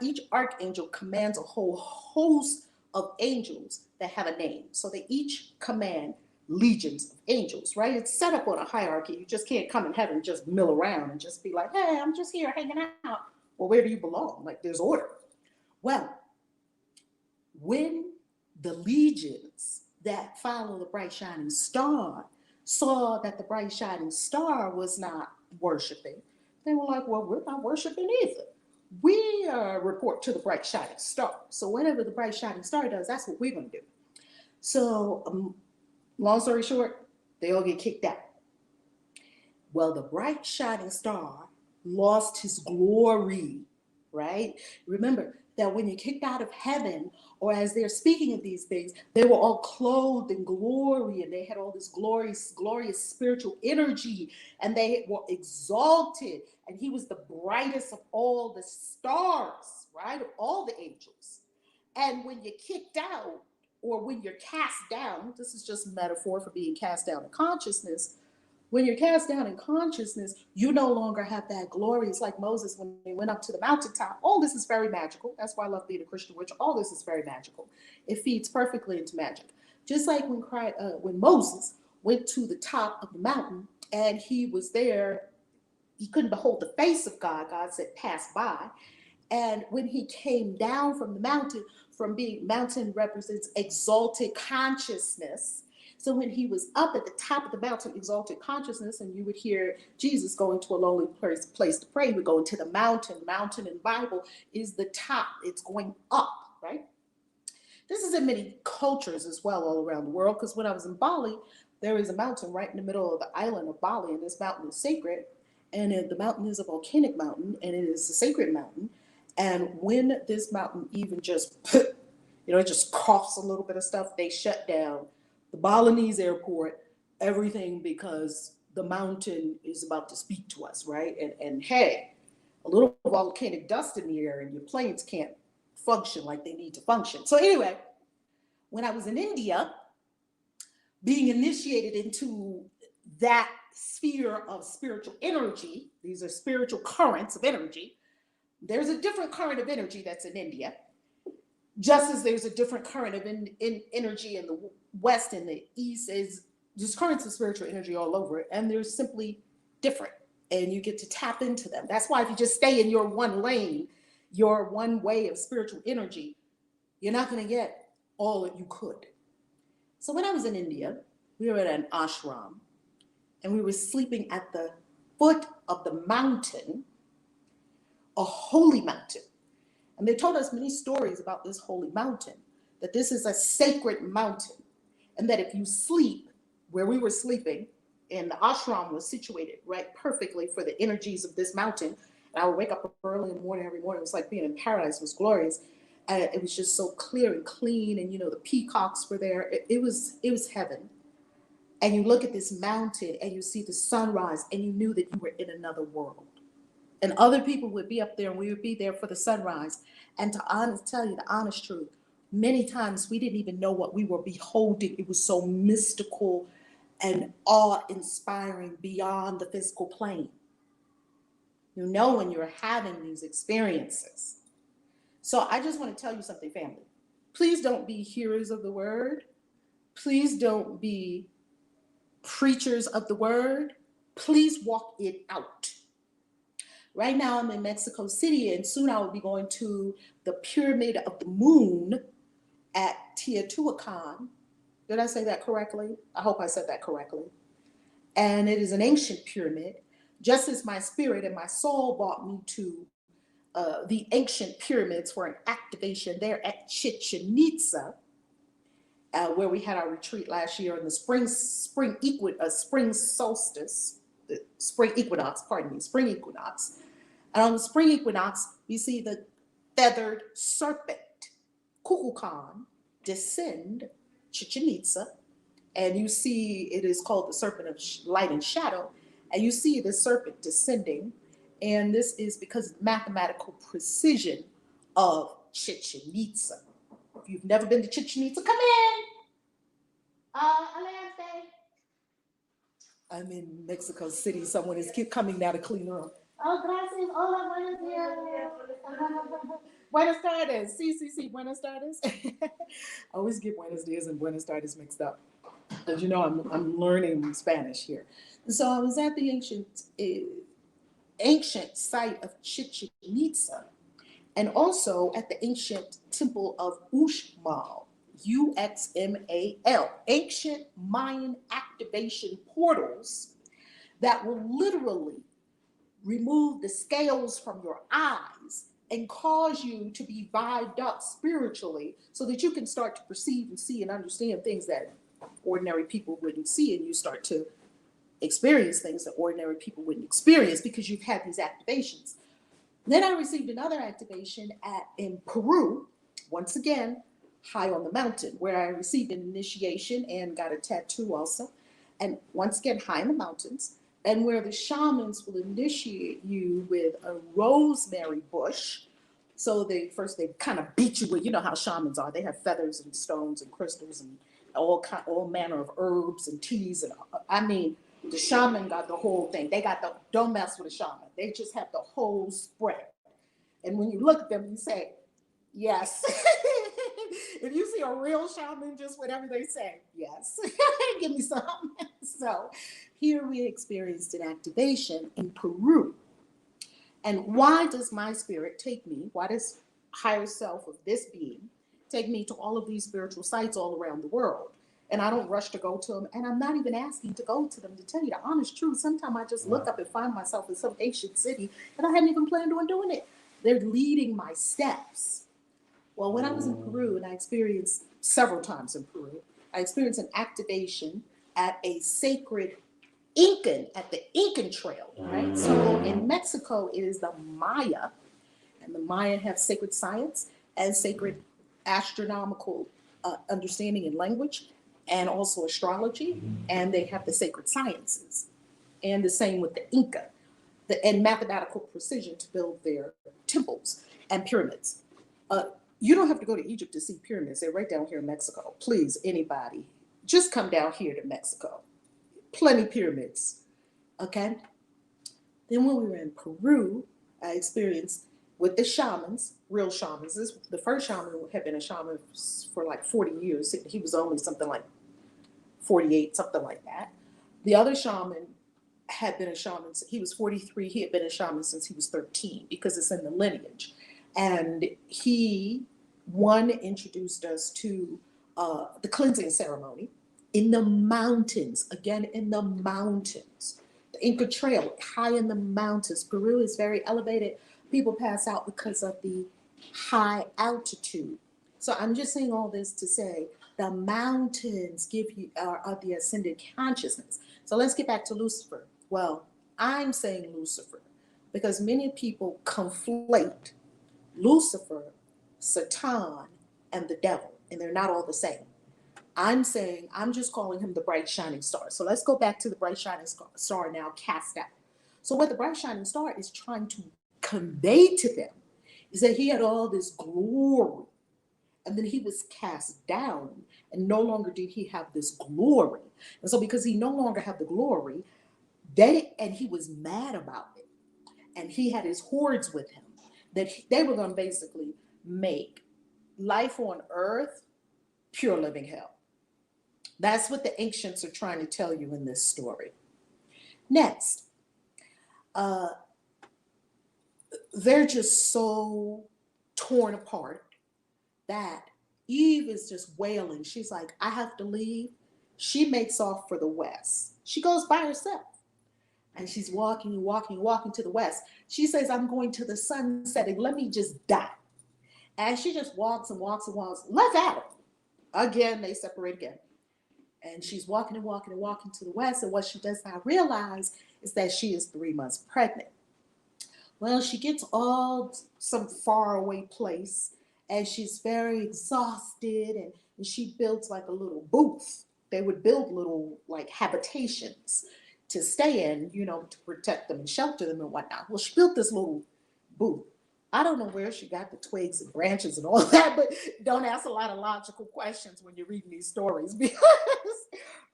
each archangel commands a whole host of angels that have a name. So they each command legions of angels, right? It's set up on a hierarchy. You just can't come in heaven and just mill around and just be like, hey, I'm just here hanging out. Well, where do you belong? Like, there's order. Well, when the legions that follow the bright shining star saw that the bright shining star was not worshiping, they were like, well, we're not worshiping either. We report to the bright shining star. So whatever the bright shining star does, that's what we're going to do. So long story short, they all get kicked out. Well, the bright shining star lost his glory, right? Remember that when you're kicked out of heaven, or as they're speaking of these things, they were all clothed in glory and they had all this glorious spiritual energy and they were exalted. And he was the brightest of all the stars, right? Of all the angels. And when you're kicked out or when you're cast down, this is just a metaphor for being cast down in consciousness. When you're cast down in consciousness, you no longer have that glory. It's like Moses when he went up to the mountaintop. All this is very magical. That's why I love being a Christian witch. All this is very magical. It feeds perfectly into magic. Just like when Moses went to the top of the mountain and he was there, he couldn't behold the face of God. God said, pass by. And when he came down from the mountain, mountain represents exalted consciousness. So when he was up at the top of the mountain, exalted consciousness, and you would hear Jesus going to a lonely place to pray, he would go into the mountain. Mountain in the Bible is the top. It's going up, right? This is in many cultures as well all around the world, because when I was in Bali, there is a mountain right in the middle of the island of Bali, and this mountain is sacred, and the mountain is a volcanic mountain, and it is a sacred mountain. And when this mountain even just, it just coughs a little bit of stuff, they shut down the Balinese airport, everything, because the mountain is about to speak to us, right? And hey, a little volcanic dust in the air and your planes can't function like they need to function. So anyway, when I was in India, being initiated into that sphere of spiritual energy, these are spiritual currents of energy. There's a different current of energy that's in India, just as there's a different current of energy in the West and the East. Is there's currents of spiritual energy all over it, and they're simply different, and you get to tap into them. That's why if you just stay in your one lane, your one way of spiritual energy, you're not going to get all that you could. So when I was in India, we were at an ashram, and we were sleeping at the foot of the mountain, a holy mountain. And they told us many stories about this holy mountain, that this is a sacred mountain, and that if you sleep where we were sleeping, and the ashram was situated right perfectly for the energies of this mountain, and I would wake up early in the morning every morning. It was like being in paradise. It was glorious. And it was just so clear and clean, and the peacocks were there. It was heaven. And you look at this mountain and you see the sunrise, and you knew that you were in another world. And other people would be up there, and we would be there for the sunrise. And to tell you the honest truth, many times we didn't even know what we were beholding. It was so mystical and awe-inspiring beyond the physical plane. When you're having these experiences. So I just want to tell you something, family. Please don't be hearers of the word. Please don't be preachers of the word. Please walk it out. Right now I'm in Mexico City, and soon I will be going to the Pyramid of the Moon at Teotihuacan. Did I say that correctly? I hope I said that correctly. And it is an ancient pyramid, just as my spirit and my soul brought me to the ancient pyramids for an activation there at Chichen Itza, where we had our retreat last year in the spring solstice, the spring equinox. And on the spring equinox, we see the feathered serpent, Kukulkan, descend Chichen Itza, and you see it is called the serpent of light and shadow, and you see the serpent descending, and this is because of mathematical precision of Chichen Itza. If you've never been to Chichen Itza, come in. I'm in Mexico City. Someone is coming now to clean her up. Oh, gracias. Hola, buenos días. Buenas tardes. Sí, buenas tardes. I always get buenos días and buenas tardes mixed up. As you know, I'm learning Spanish here. So I was at the ancient site of Chichen Itza, and also at the ancient temple of Uxmal, Uxmal, ancient Mayan activation portals that will literally remove the scales from your eyes and cause you to be vibed up spiritually so that you can start to perceive and see and understand things that ordinary people wouldn't see, and you start to experience things that ordinary people wouldn't experience because you've had these activations. Then I received another activation in Peru, once again, high on the mountain, where I received an initiation and got a tattoo also. And once again, high in the mountains, and where the shamans will initiate you with a rosemary bush. So they kind of beat you with, how shamans are. They have feathers and stones and crystals and all manner of herbs and teas. And the shaman got the whole thing. Don't mess with a shaman. They just have the whole spread. And when you look at them, you say, yes. If you see a real shaman, just whatever they say, yes. Give me some. So here we experienced an activation in Peru. And why does my spirit take me, why does higher self of this being take me to all of these spiritual sites all around the world? And I don't rush to go to them, and I'm not even asking to go to them. To tell you the honest truth, sometimes I just look up and find myself in some ancient city, and I hadn't even planned on doing it. They're leading my steps. Well, when I was in Peru, and I experienced several times in Peru, I experienced an activation at a sacred at the Incan Trail, right? So in Mexico, it is the Maya, And the Mayan have sacred science and sacred astronomical understanding and language, and also astrology, and they have the sacred sciences. And the same with the Inca, and mathematical precision to build their temples and pyramids. You don't have to go to Egypt to see pyramids. They're right down here in Mexico. Please, anybody, just come down here to Mexico. Plenty pyramids, okay? Then when we were in Peru, I experienced with the shamans, real shamans. The first shaman had been a shaman for like 40 years. He was only something like 48, something like that. The other shaman had been a shaman. He was 43. He had been a shaman since he was 13 because it's in the lineage. And one introduced us to the cleansing ceremony in the mountains, again, in the mountains. The Inca Trail, high in the mountains. Peru is very elevated. People pass out because of the high altitude. So I'm just saying all this to say the mountains give you are the ascended consciousness. So let's get back to Lucifer. Well, I'm saying Lucifer because many people conflate Lucifer, Satan, and the devil, and they're not all the same. I'm just calling him the bright shining star. So let's go back to the bright shining star now cast out. So what the bright shining star is trying to convey to them is that he had all this glory, and then he was cast down, and no longer did he have this glory. And so because he no longer had the glory, and he was mad about it, and he had his hordes with him, that they were going to basically make life on earth pure living hell. That's what the ancients are trying to tell you in this story. Next, they're just so torn apart that Eve is just wailing. She's like, I have to leave. She makes off for the west. She goes by herself. And she's walking to the west. She says, I'm going to the sun setting. Let me just die. And she just walks and walks and walks. Let's at her. Again, they separate again. And she's walking and walking and walking to the west. And what she does not realize is that she is 3 months pregnant. Well, she gets some faraway place, and she's very exhausted, and she builds like a little booth. They would build little like habitations to stay in, to protect them and shelter them and whatnot. Well, she built this little booth. I don't know where she got the twigs and branches and all that, but don't ask a lot of logical questions when you're reading these stories because,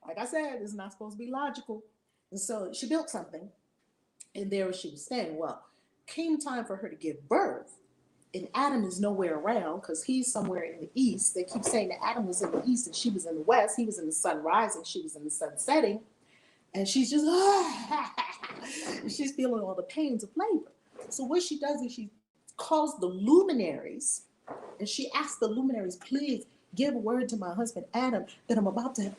like I said, it's not supposed to be logical. And so she built something, and there she was staying. Well, came time for her to give birth, and Adam is nowhere around because he's somewhere in the east. They keep saying that Adam was in the east and she was in the west. He was in the sun rising, she was in the sun setting. And she's just, she's feeling all the pains of labor. So what she does is she calls the luminaries, and she asks the luminaries, please give word to my husband Adam that I'm about to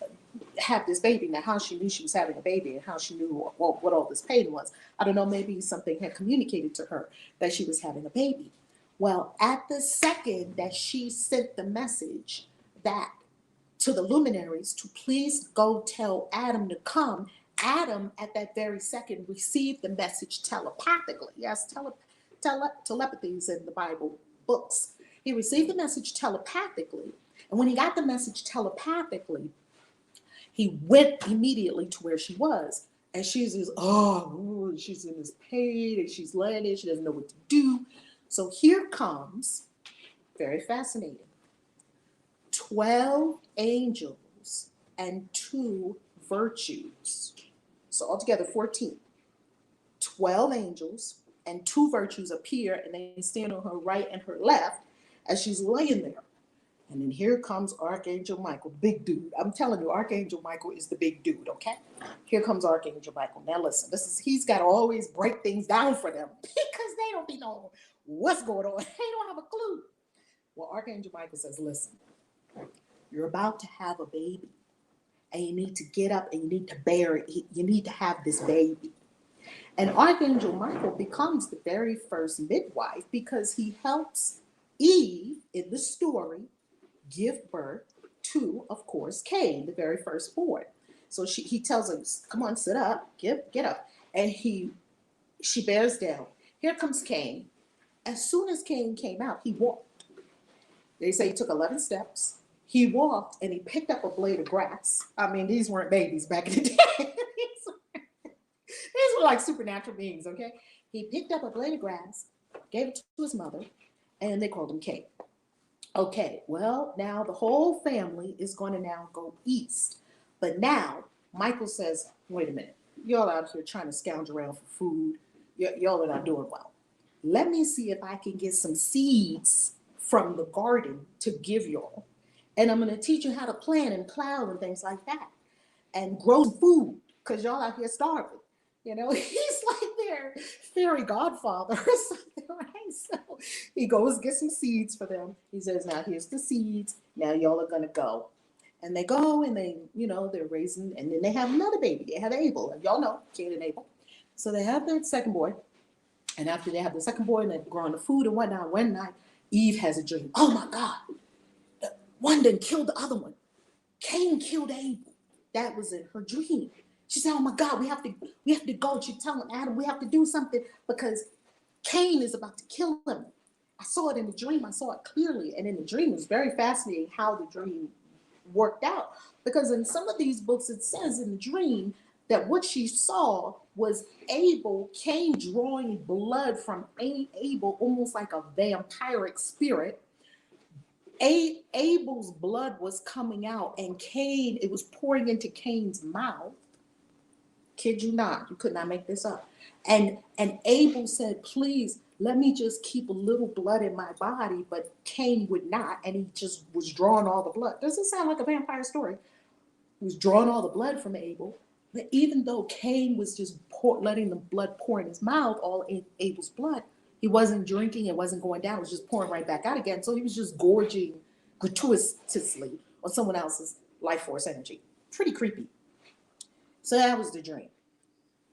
have this baby. Now, how she knew she was having a baby and how she knew what all this pain was, I don't know, maybe something had communicated to her that she was having a baby. Well, at the second that she sent the message that to the luminaries to please go tell Adam to come, Adam at that very second received the message telepathically. Yes, telepathy is in the Bible books. He received the message telepathically. And when he got the message telepathically, he went immediately to where she was. And she's just, she's in this pain, and she's laying there, she doesn't know what to do. So here comes, very fascinating, 12 angels and 2 virtues. So altogether 14. 12 angels and 2 virtues appear, and they stand on her right and her left as she's laying there. And then here comes Archangel Michael, big dude. I'm telling you, Archangel Michael is the big dude, okay? Here comes Archangel Michael. Now listen, he's got to always break things down for them because they don't be knowing what's going on. They don't have a clue. Well, Archangel Michael says, listen, you're about to have a baby, and you need to get up and you need to bear it. You need to have this baby. And Archangel Michael becomes the very first midwife because he helps Eve in the story give birth to, of course, Cain, the very first born. So he tells him, come on, sit up, get up. And she bears down. Here comes Cain. As soon as Cain came out, he walked. They say he took 11 steps. He walked and he picked up a blade of grass. I mean, these weren't babies back in the day. These were like supernatural beings, okay? He picked up a blade of grass, gave it to his mother, and they called him Cain. Okay, well, now the whole family is going to now go east. But now Michael says, wait a minute, y'all out here trying to scrounge around for food. Y'all are not doing well. Let me see if I can get some seeds from the garden to give y'all. And I'm going to teach you how to plant and plow and things like that. And grow food, because y'all out here starving. You know, he's like their fairy godfather or something, right? So he goes get some seeds for them. He says, now here's the seeds. Now y'all are going to go. And they go and they, you know, they're raising, and then they have another baby. They have Abel. And y'all know, Cain and Abel. So they have their second boy. And after they have the second boy and they're growing the food and whatnot, one night, Eve has a dream. Oh my God. One didn't kill the other one. Cain killed Abel. That was in her dream. She said, oh my God, we have to go. She's telling Adam, we have to do something because Cain is about to kill him. I saw it in the dream. I saw it clearly. And in the dream, it was very fascinating how the dream worked out. Because in some of these books, it says in the dream that what she saw was Cain drawing blood from Abel, almost like a vampiric spirit. Abel's blood was coming out, and Cain, it was pouring into Cain's mouth. Kid you not, you could not make this up. And Abel said, please, let me just keep a little blood in my body, but Cain would not, and he just was drawing all the blood. Doesn't sound like a vampire story. He was drawing all the blood from Abel, but even though Cain was just letting the blood pour in his mouth, all in Abel's blood, he wasn't drinking, it wasn't going down, it was just pouring right back out again. So he was just gorging gratuitously on someone else's life force energy. Pretty creepy. So that was the dream.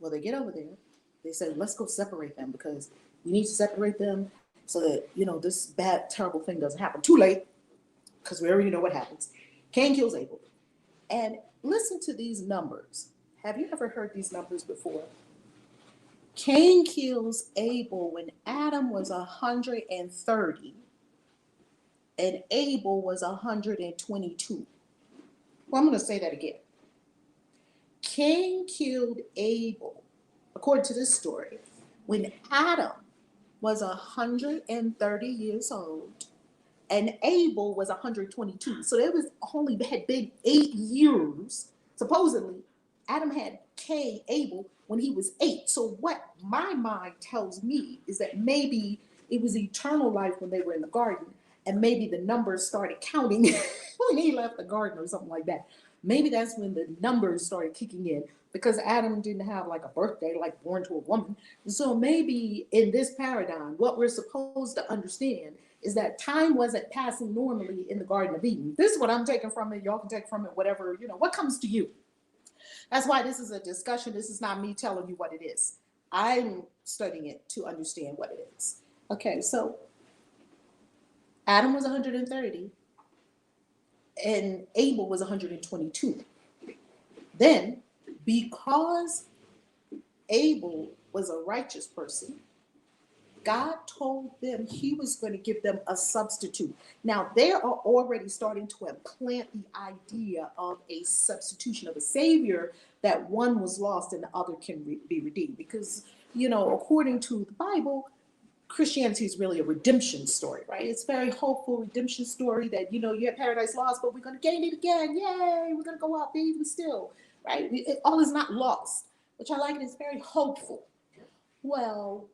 Well, they get over there. They said, let's go separate them because we need to separate them so that, you know, this bad, terrible thing doesn't happen. Too late, because we already know what happens. Cain kills Abel. And listen to these numbers. Have you ever heard these numbers before? Cain kills Abel when Adam was 130 and Abel was 122. Well, I'm going to say that again. Cain killed Abel, according to this story, when Adam was 130 years old and Abel was 122. So there was only had been 8 years. Supposedly, Adam had Abel when he was 8. So what my mind tells me is that maybe it was eternal life when they were in the garden, and maybe the numbers started counting when he left the garden or something like that. Maybe that's when the numbers started kicking in, because Adam didn't have like a birthday, like born to a woman. So maybe in this paradigm, what we're supposed to understand is that time wasn't passing normally in the Garden of Eden. This is what I'm taking from it. Y'all can take from it whatever, you know, what comes to you. That's why this is a discussion. This is not me telling you what it is. I'm studying it to understand what it is. Okay, so Adam was 130 and Abel was 122. Then, because Abel was a righteous person, God told them he was going to give them a substitute. Now, they are already starting to implant the idea of a substitution of a savior, that one was lost and the other can be redeemed. Because, you know, according to the Bible, Christianity is really a redemption story, right? It's a very hopeful redemption story that, you know, you have paradise lost, but we're going to gain it again. Yay, we're going to go out there even still, right? All is not lost, which I like. It's very hopeful. Well,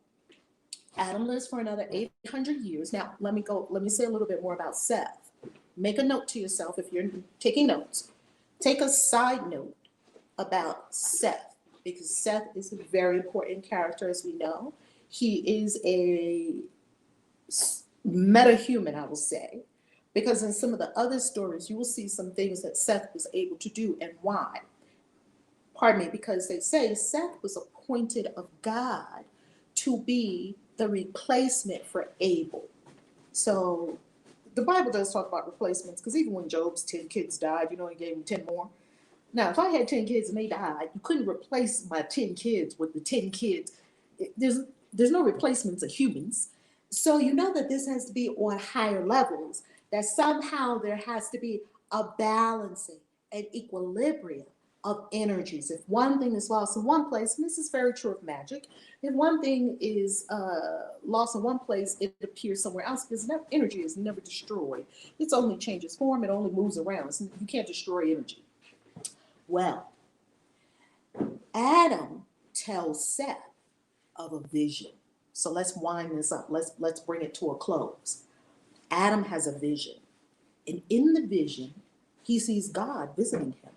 Adam lives for another 800 years. Now, let me say a little bit more about Seth. Make a note to yourself if you're taking notes. Take a side note about Seth, because Seth is a very important character, as we know. He is a meta-human, I will say, because in some of the other stories, you will see some things that Seth was able to do, and why. Pardon me, because they say Seth was appointed of God to be the replacement for Abel. So the Bible does talk about replacements, because even when Job's 10 kids died, you know, he gave him 10 more. Now, if I had 10 kids and they died, you couldn't replace my 10 kids with the 10 kids. There's no replacements of humans. So you know that this has to be on higher levels, that somehow there has to be a balancing, an equilibrium of energies. If one thing is lost in one place, and this is very true of magic, if one thing is lost in one place, it appears somewhere else because energy is never destroyed. It's only changes form, it only moves around. You can't destroy energy. Well, Adam tells Seth of a vision. So let's wind this up. Let's bring it to a close. Adam has a vision. And in the vision, he sees God visiting him.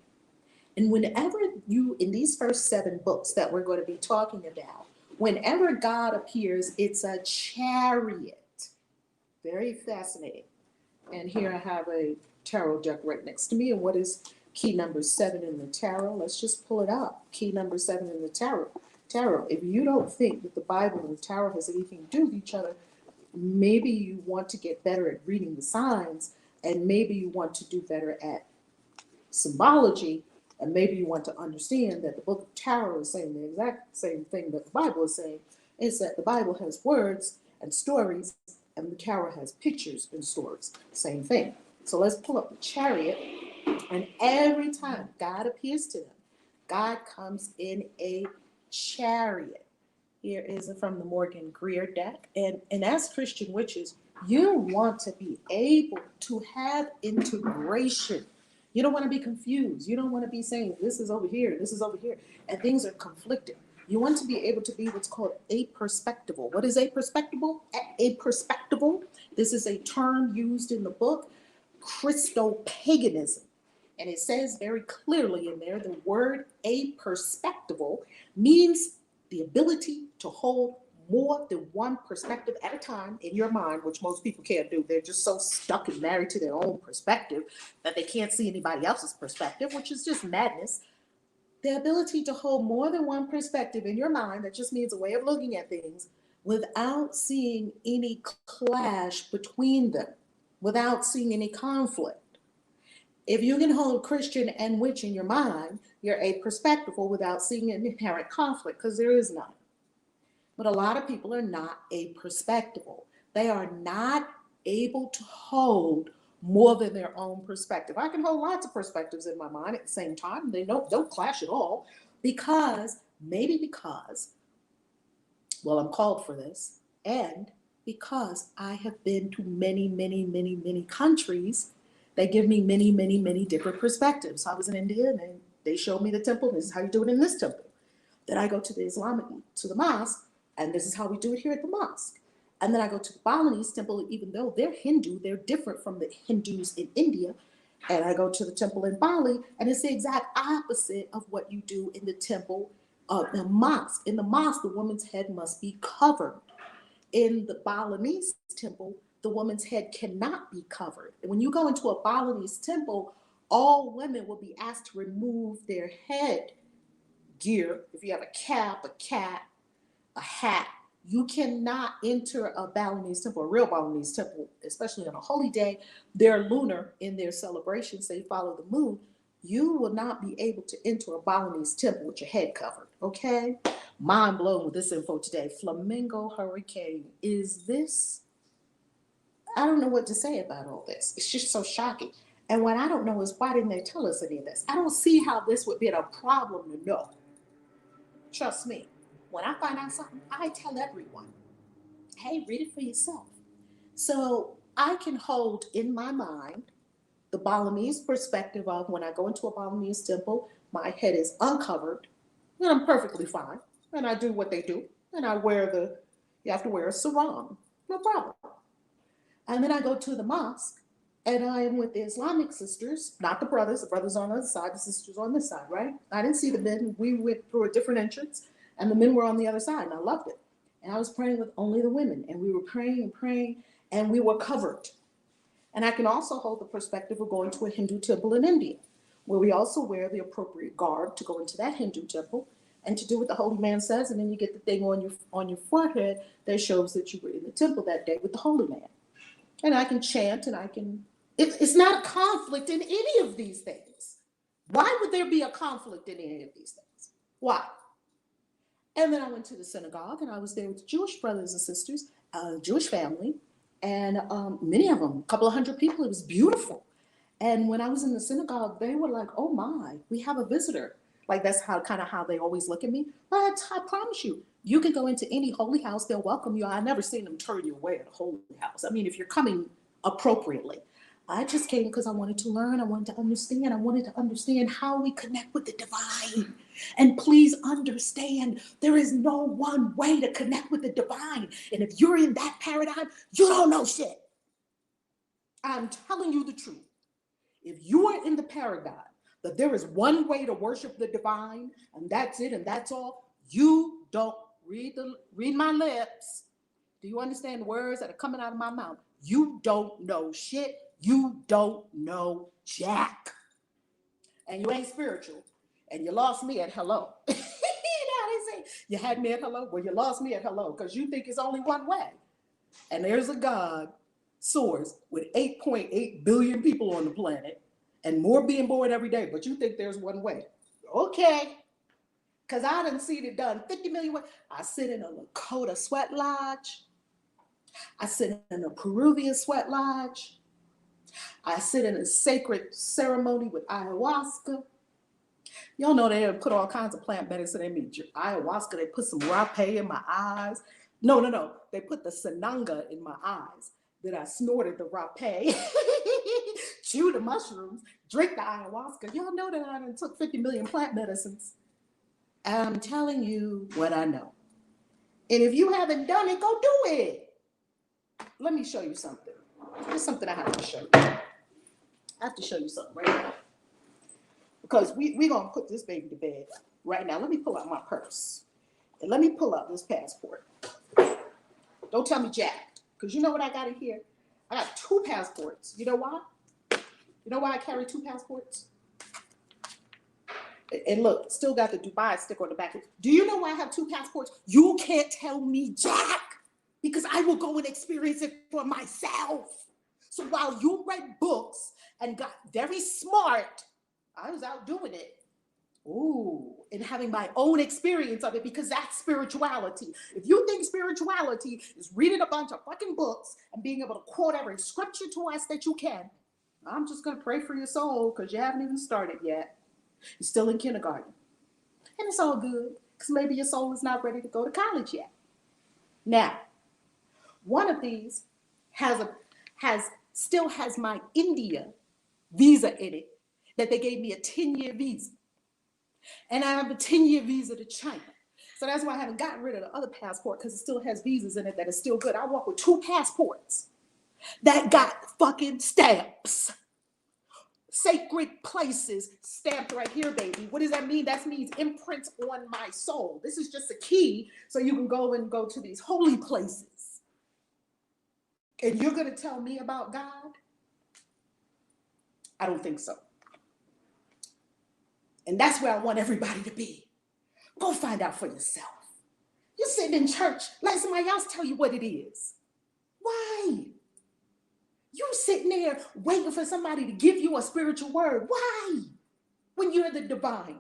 And whenever in these first 7 books that we're going to be talking about, whenever God appears, it's a chariot. Very fascinating. And here I have a tarot deck right next to me. And what is key number 7 in the tarot? Let's just pull it up. Key number 7 in the tarot. If you don't think that the Bible and the tarot has anything to do with each other, maybe you want to get better at reading the signs, and maybe you want to do better at symbology, and maybe you want to understand that the book of tarot is saying the exact same thing that the Bible is saying, is that the Bible has words and stories, and the tarot has pictures and stories. Same thing. So let's pull up the chariot, and every time God appears to them, God comes in a chariot. Here is from the Morgan Greer deck. And as Christian witches, you want to be able to have integration. You don't want to be confused. You don't want to be saying this is over here, this is over here, and things are conflicting. You want to be able to be what's called aperspectival. What is aperspectival? Aperspectival. This is a term used in the book Christopaganism. And it says very clearly in there, the word aperspectival means the ability to hold more than one perspective at a time in your mind, which most people can't do. They're just so stuck and married to their own perspective that they can't see anybody else's perspective, which is just madness. The ability to hold more than one perspective in your mind, that just means a way of looking at things without seeing any clash between them, without seeing any conflict. If you can hold Christian and witch in your mind, you're aperspectival without seeing an inherent conflict, because there is none. But a lot of people are not aperspectival. They are not able to hold more than their own perspective. I can hold lots of perspectives in my mind at the same time. They don't clash at all because, well, I'm called for this, and because I have been to many, many, many, many countries. They give me many, many, many different perspectives. So I was in India and they showed me the temple. This is how you do it in this temple. Then I go to the mosque, and this is how we do it here at the mosque. And then I go to the Balinese temple, even though they're Hindu, they're different from the Hindus in India. And I go to the temple in Bali, and it's the exact opposite of what you do in the temple of the mosque. In the mosque, the woman's head must be covered. In the Balinese temple, the woman's head cannot be covered. And when you go into a Balinese temple, all women will be asked to remove their head gear. If you have a cap, a cat, a hat, you cannot enter a Balinese temple, a real Balinese temple, especially on a holy day. They're lunar in their celebrations. They follow the moon. You will not be able to enter a Balinese temple with your head covered, okay? Mind blown with this info today. Flamingo hurricane. I don't know what to say about all this. It's just so shocking. And what I don't know is, why didn't they tell us any of this? I don't see how this would be a problem to know. Trust me. When I find out something, I tell everyone, hey, read it for yourself. So I can hold in my mind the Balinese perspective of when I go into a Balinese temple, my head is uncovered, and I'm perfectly fine. And I do what they do. And you have to wear a sarong. No problem. And then I go to the mosque, and I am with the Islamic sisters, not the brothers. The brothers on the other side, the sisters on this side, right? I didn't see the men. We went through a different entrance, and the men were on the other side, and I loved it. And I was praying with only the women, and we were praying and praying, and we were covered. And I can also hold the perspective of going to a Hindu temple in India, where we also wear the appropriate garb to go into that Hindu temple and to do what the holy man says, and then you get the thing on your forehead that shows that you were in the temple that day with the holy man. And I can chant, and it's not a conflict in any of these things. Why would there be a conflict in any of these things? Why? And then I went to the synagogue, and I was there with the Jewish brothers and sisters, a Jewish family, and many of them, a couple of hundred people. It was beautiful. And when I was in the synagogue, they were like, "Oh my, we have a visitor." Like that's how kind of how they always look at me. But I promise you, you can go into any holy house; they'll welcome you. I never seen them turn you away at a holy house. I mean, if you're coming appropriately. I just came because I wanted to learn. I wanted to understand. I wanted to understand how we connect with the divine. And please understand, there is no one way to connect with the divine. And if you're in that paradigm, you don't know shit. I'm telling you the truth. If you are in the paradigm that there is one way to worship the divine, and that's it, and that's all, you don't read my lips. Do you understand the words that are coming out of my mouth? You don't know shit. You don't know jack. And you ain't spiritual. And you lost me at hello. You know how they say, you had me at hello? Well, you lost me at hello because you think it's only one way. And there's a God source with 8.8 billion people on the planet and more being born every day, but you think there's one way. Okay. Because I done seen it done 50 million ways. I sit in a Lakota sweat lodge. I sit in a Peruvian sweat lodge. I sit in a sacred ceremony with ayahuasca. Y'all know they put all kinds of plant medicine in me. Ayahuasca, they put some rapé in my eyes. No. They put the sananga in my eyes. Then I snorted the rapé, chew the mushrooms, drink the ayahuasca. Y'all know that I done took 50 million plant medicines. I'm telling you what I know. And if you haven't done it, go do it. Let me show you something. There's something I have to show you. I have to show you something right now. Because we're going to put this baby to bed right now. Let me pull out my purse. And let me pull out this passport. Don't tell me jack. Because you know what I got in here? I got 2 passports. You know why? You know why I carry 2 passports? And look, still got the Dubai sticker on the back. Do you know why I have 2 passports? You can't tell me jack. Because I will go and experience it for myself. So while you read books and got very smart, I was out doing it. Ooh, and having my own experience of it, because that's spirituality. If you think spirituality is reading a bunch of fucking books and being able to quote every scripture to us that you can, I'm just going to pray for your soul because you haven't even started yet. You're still in kindergarten. And it's all good because maybe your soul is not ready to go to college yet. Now, one of these still has my India visa in it that they gave me a 10-year visa. And I have a 10-year visa to China. So that's why I haven't gotten rid of the other passport because it still has visas in it that are still good. I walk with 2 passports that got fucking stamps. Sacred places stamped right here, baby. What does that mean? That means imprints on my soul. This is just a key so you can go to these holy places. And you're going to tell me about God? I don't think so. And that's where I want everybody to be. Go find out for yourself. You're sitting in church, let somebody else tell you what it is. Why? You sitting there waiting for somebody to give you a spiritual word. Why? When you're the divine.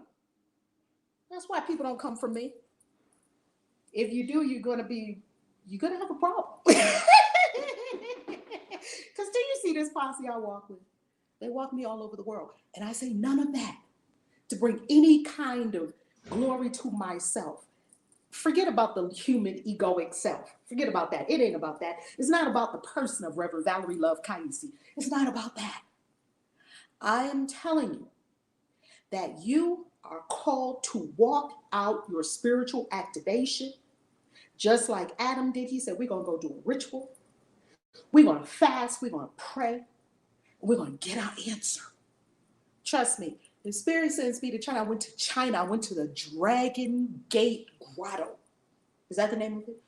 That's why people don't come from me. If you do, you're going to have a problem. Because do you see this posse I walk with? They walk me all over the world. And I say none of that to bring any kind of glory to myself. Forget about the human egoic self. Forget about that. It ain't about that. It's not about the person of Reverend Valerie Love Kaisi. It's not about that. I am telling you that you are called to walk out your spiritual activation just like Adam did. He said, we're going to go do a ritual. We're going to fast. We're going to pray. We're going to get our answer. Trust me. The Spirit sends me to China. I went to China. I went to the Dragon Gate Grotto. Is that the name of it?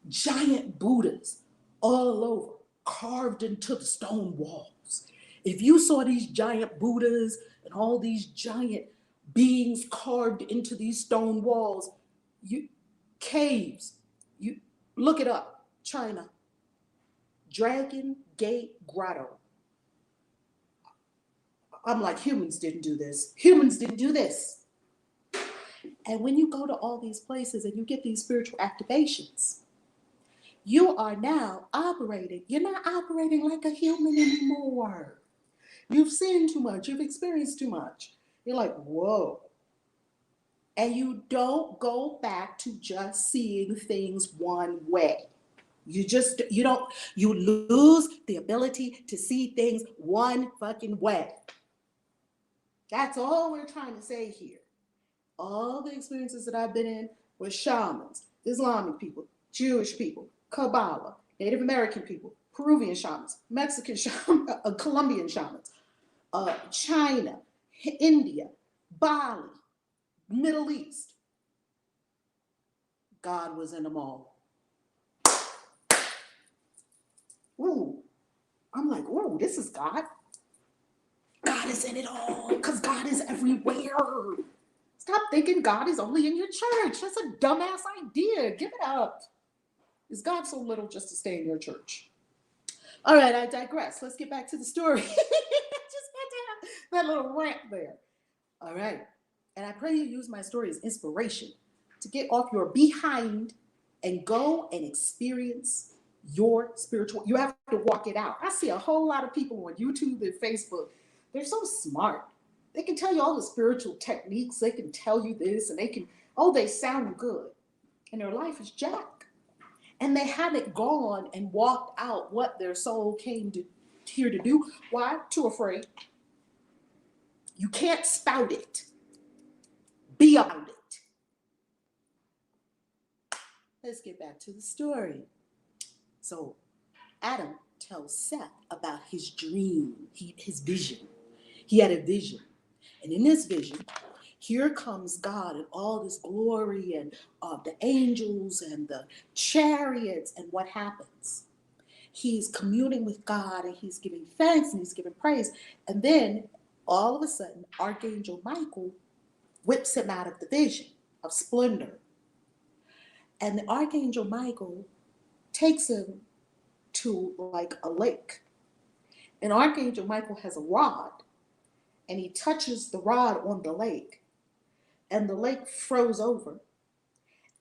Giant Buddhas all over, carved into the stone walls. If you saw these giant Buddhas and all these giant beings carved into these stone walls, caves, you look it up, China. Dragon Gate Grotto. I'm like, humans didn't do this. Humans didn't do this. And when you go to all these places and you get these spiritual activations, You are now operating. You're not operating like a human anymore. You've seen too much. You've experienced too much. You're like, whoa. And you don't go back to just seeing things one way. You lose the ability to see things one fucking way. That's all we're trying to say here. All the experiences that I've been in with shamans, Islamic people, Jewish people, Kabbalah, Native American people, Peruvian shamans, Mexican shamans, Colombian shamans, China, India, Bali, Middle East. God was in them all. Ooh, I'm like, ooh, this is God. God is in it all because God is everywhere. Stop thinking God is only in your church. That's a dumbass idea. Give it up. Is God so little just to stay in your church? All right, I digress. Let's get back to the story. Just had to have that little rant there. All right. And I pray you use my story as inspiration to get off your behind and go and experience your spiritual. You have to walk it out. I see a whole lot of people on YouTube and Facebook. They're so smart. They can tell you all the spiritual techniques. They can tell you this and they sound good. And their life is jack. And they haven't gone and walked out what their soul came here to do. Why? Too afraid. You can't spout it. Be about it. Let's get back to the story. So Adam tells Seth about his dream, his vision. He had a vision. And in this vision, here comes God in all this glory and the angels and the chariots. And what happens? He's communing with God and he's giving thanks and he's giving praise. And then all of a sudden, Archangel Michael whips him out of the vision of splendor. And the Archangel Michael takes him to like a lake. And Archangel Michael has a rod and he touches the rod on the lake and the lake froze over.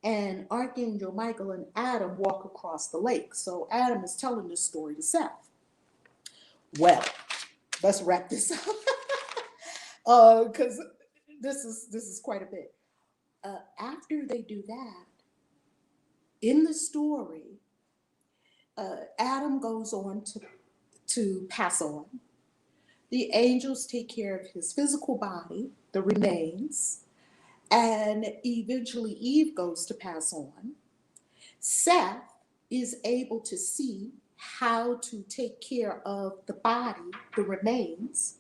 And Archangel Michael and Adam walk across the lake. So Adam is telling this story to Seth. Well, let's wrap this up because this is quite a bit. After they do that, in the story, Adam goes on to pass on. The angels take care of his physical body, the remains, and eventually Eve goes to pass on. Seth is able to see how to take care of the body, the remains,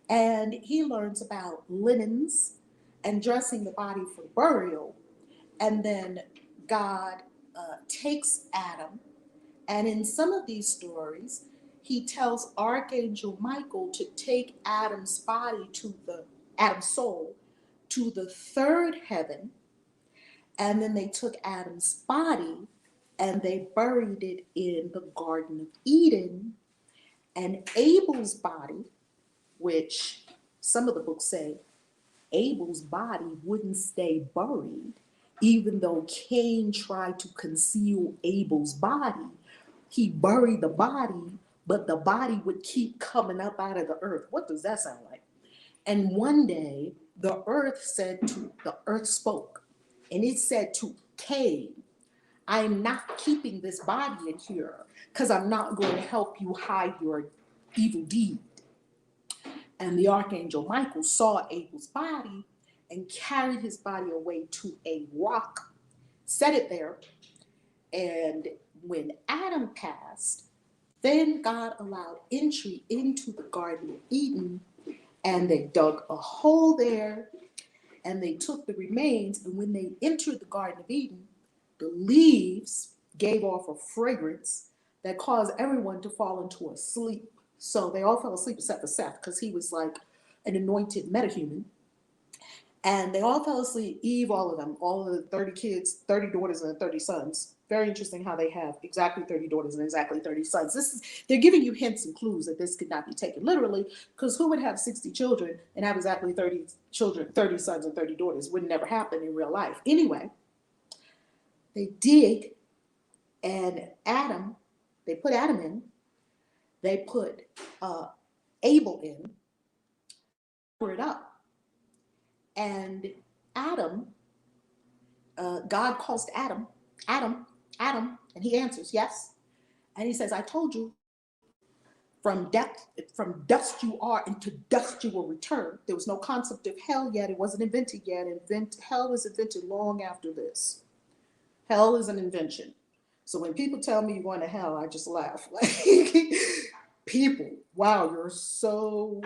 and he learns about linens and dressing the body for burial. And then God takes Adam, and in some of these stories, he tells Archangel Michael to take Adam's soul to the third heaven. And then they took Adam's body and they buried it in the Garden of Eden. And Abel's body, which some of the books say Abel's body wouldn't stay buried, even though Cain tried to conceal Abel's body. He buried the body, but the body would keep coming up out of the earth. What does that sound like? And one day, the earth spoke, and it said to Cain, I'm not keeping this body in here because I'm not going to help you hide your evil deed. And the Archangel Michael saw Abel's body and carried his body away to a rock, set it there. And when Adam passed, then God allowed entry into the Garden of Eden, and they dug a hole there, and they took the remains, and when they entered the Garden of Eden, the leaves gave off a fragrance that caused everyone to fall into a sleep. So they all fell asleep except for Seth, because he was like an anointed metahuman. And they all fell asleep, Eve, all of them, all of the 30 kids, 30 daughters and 30 sons. Very interesting how they have exactly 30 daughters and exactly 30 sons. They're giving you hints and clues that this could not be taken literally, because who would have 60 children and have exactly 30 children, 30 sons and 30 daughters? Would never happen in real life. Anyway, they dig And Adam, they put Adam in, they put Abel in, cover it up. And Adam, God calls to Adam, Adam, Adam, and he answers, yes. And he says, I told you, from dust you are, and to dust you will return. There was no concept of hell yet. It wasn't invented yet. Hell was invented long after this. Hell is an invention. So when people tell me you're going to hell, I just laugh. Like, people, wow, you're so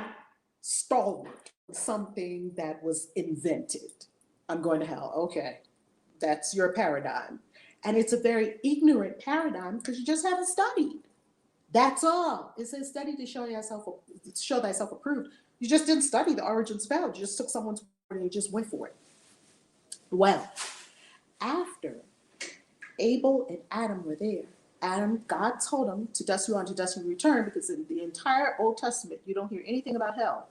stalwart. Something that was invented. I'm going to hell. Okay, that's your paradigm. And it's a very ignorant paradigm because you just haven't studied. That's all. It says study to show thyself approved. You just didn't study the origins of hell. You just took someone's word and you just went for it. Well, after Abel and Adam were there, God told them to dust you on, to dust you return, because in the entire Old Testament, you don't hear anything about hell.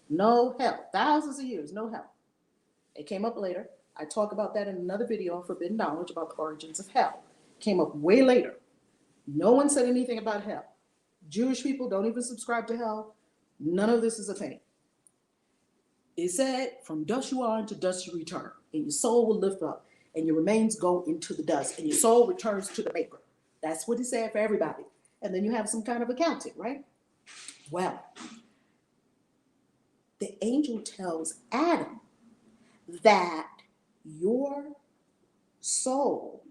No hell. Thousands of years, no hell. It came up later. I talk about that in another video on Forbidden Knowledge about the origins of hell. It came up way later. No one said anything about hell. Jewish people don't even subscribe to hell. None of this is a thing. It said, from dust you are, and to dust you return, and your soul will lift up, and your remains go into the dust, and your soul returns to the maker. That's what it said for everybody. And then you have some kind of accounting, right? Well, the angel tells Adam that your soul,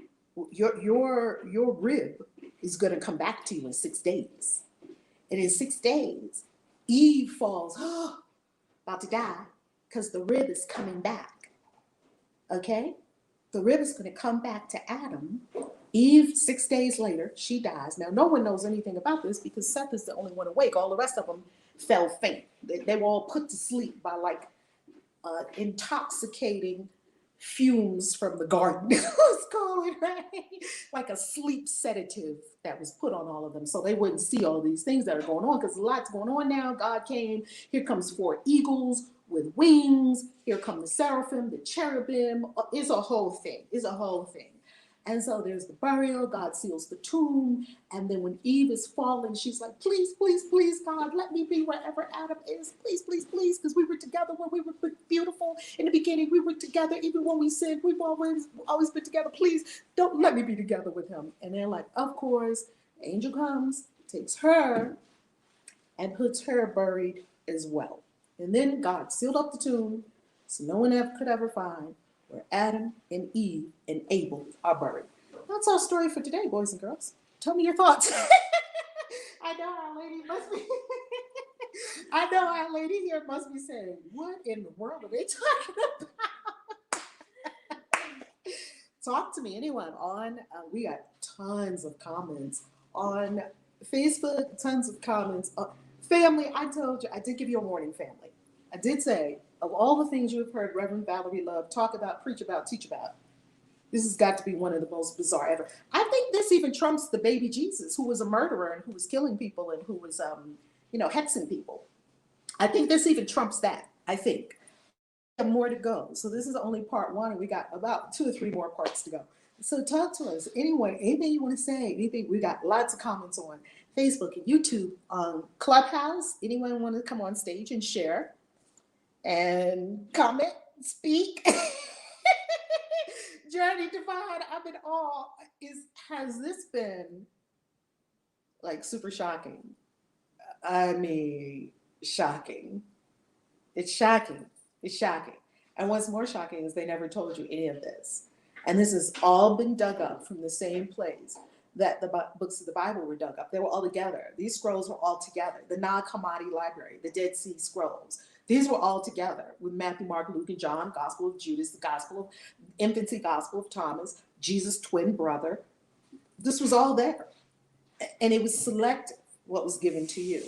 your rib is going to come back to you in 6 days. And in 6 days, Eve falls, about to die, because the rib is coming back. Okay? The rib is going to come back to Adam. Eve, 6 days later, she dies. Now, no one knows anything about this because Seth is the only one awake. All the rest of them fell faint. They were all put to sleep by like intoxicating fumes from the garden. Let's call it, right? Like a sleep sedative that was put on all of them so they wouldn't see all these things that are going on, because a lot's going on now. God came. Here comes 4 eagles with wings. Here come the seraphim, the cherubim. It's a whole thing. It's a whole thing. And so there's the burial. God seals the tomb. And then when Eve is falling, she's like, please, please, please, God, let me be wherever Adam is. Please, please, please, because we were together when we were beautiful in the beginning. We were together even when we sinned. We've always been together. Please don't let me be together with him. And they're like, of course. The angel comes, takes her, and puts her buried as well. And then God sealed up the tomb so no one could ever find where Adam and Eve and Abel are buried. That's our story for today, boys and girls. Tell me your thoughts. I know our lady must be. I know our lady here must be saying, "What in the world are they talking about?" Talk to me, anyone on. We got tons of comments on Facebook. Tons of comments. Family, I told you, I did give you a warning, family. I did say, of all the things you have heard Reverend Valerie Love talk about, preach about, teach about, this has got to be one of the most bizarre ever. I think this even trumps the baby Jesus, who was a murderer and who was killing people and who was, hexing people. I think this even trumps that, I think. We have more to go. So this is only part 1, and we got about 2 or 3 more parts to go. So talk to us. Anyone, anything you want to say, anything, we got lots of comments on Facebook and YouTube, on Clubhouse. Anyone want to come on stage and share? And comment, speak. Journey Divine, I'm in awe. Has this been like super shocking? I mean, shocking. It's shocking. It's shocking. And what's more shocking is they never told you any of this. And this has all been dug up from the same place that the books of the Bible were dug up. They were all together. These scrolls were all together. The Nag Hammadi Library, the Dead Sea Scrolls. These were all together with Matthew, Mark, Luke, and John, Gospel of Judas, the Gospel of Infancy, Gospel of Thomas, Jesus' twin brother. This was all there. And it was selective, what was given to you.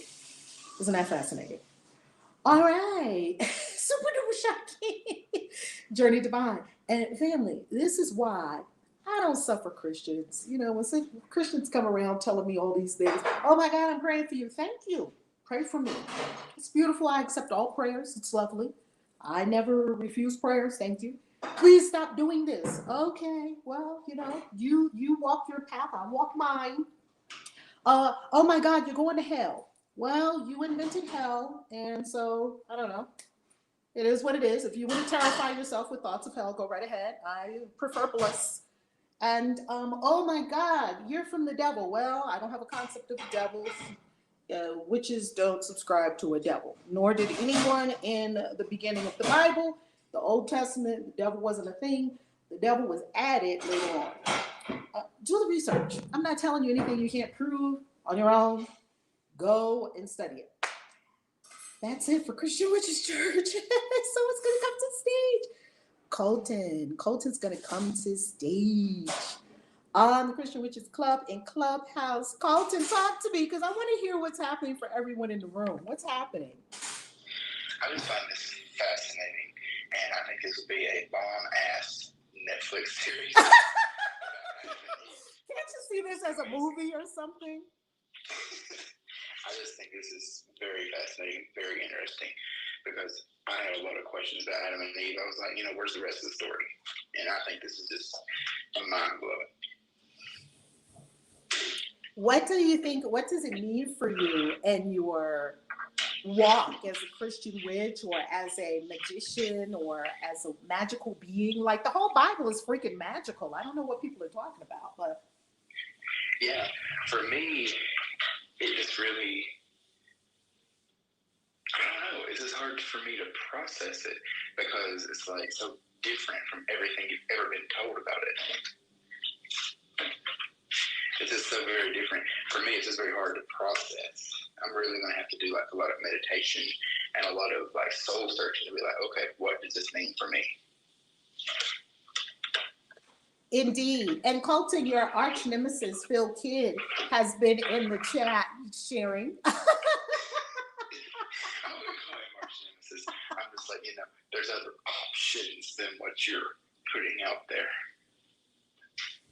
Isn't that fascinating? All right. Super duper shocking. Journey Divine. And family, this is why I don't suffer Christians. You know, when Christians come around telling me all these things, oh my God, I'm praying for you. Thank you. Pray for me. It's beautiful. I accept all prayers. It's lovely. I never refuse prayers. Thank you. Please stop doing this. Okay, well, you walk your path, I walk mine. Oh my God, you're going to hell. Well, you invented hell, and so I don't know. It is what it is. If you want to terrify yourself with thoughts of hell, go right ahead. I prefer bliss. And oh my God, you're from the devil. Well, I don't have a concept of the devil. Witches don't subscribe to a devil, nor did anyone in the beginning of the Bible, the Old Testament. The devil wasn't a thing. The devil was added later on. Do the research. I'm not telling you anything you can't prove on your own. Go and study it. That's it for Christian Witches Church. Someone's gonna come to the stage. Colton's gonna come to the stage on the Christian Witches Club in Clubhouse. Colton, talk to me because I want to hear what's happening for everyone in the room. What's happening? I just find this fascinating, and I think this would be a bomb-ass Netflix series. Can't you see this as a movie or something? I just think this is very fascinating, very interesting, because I had a lot of questions about Adam and Eve. I was like, where's the rest of the story? And I think this is just mind-blowing. What do you think, what does it mean for you in your walk as a Christian witch or as a magician or as a magical being? Like, the whole Bible is freaking magical. I don't know what people are talking about, but. Yeah, for me, it just really, I don't know, it's just hard for me to process it because it's like so different from everything you've ever been told about it. It's just so very different. For me, it's just very hard to process. I'm really going to have to do like a lot of meditation and a lot of like soul searching to be like, okay, what does this mean for me? Indeed. And Colton, your arch nemesis, Phil Kidd, has been in the chat sharing. I wouldn't call him arch nemesis. I'm just like, there's other options than what you're putting out there.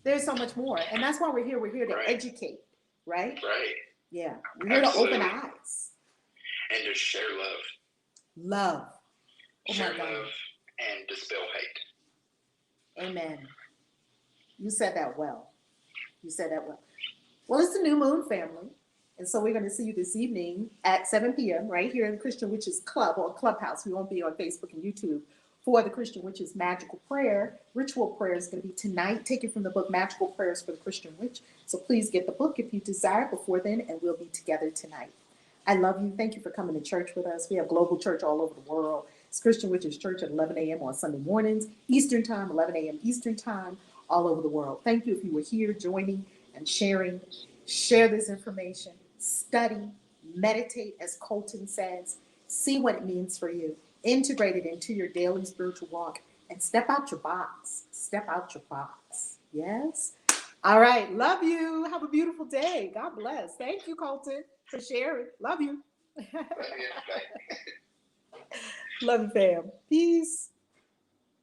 There's so much more. And that's why we're here. We're here to educate, right? Right. Yeah. We're here to open eyes. And to share love. Love. Oh share my God. Love and dispel hate. Amen. You said that well. You said that well. Well, it's the New Moon family. And so we're going to see you this evening at 7 p.m. right here in the Christian Witches Club or Clubhouse. We won't be on Facebook and YouTube for the Christian Witches Magical Prayer. Ritual prayer is going to be tonight, taken from the book Magical Prayers for the Christian Witch. So please get the book if you desire before then, and we'll be together tonight. I love you. Thank you for coming to church with us. We have global church all over the world. It's Christian Witches Church at 11 a.m. on Sunday mornings, Eastern Time, 11 a.m. Eastern Time, all over the world. Thank you if you were here joining and sharing. Share this information. Study, meditate, as Colton says. See what it means for you. Integrate it into your daily spiritual walk and step out your box. Step out your box. Yes? All right. Love you. Have a beautiful day. God bless. Thank you, Colton, for sharing. Love you. Love you, fam. Peace.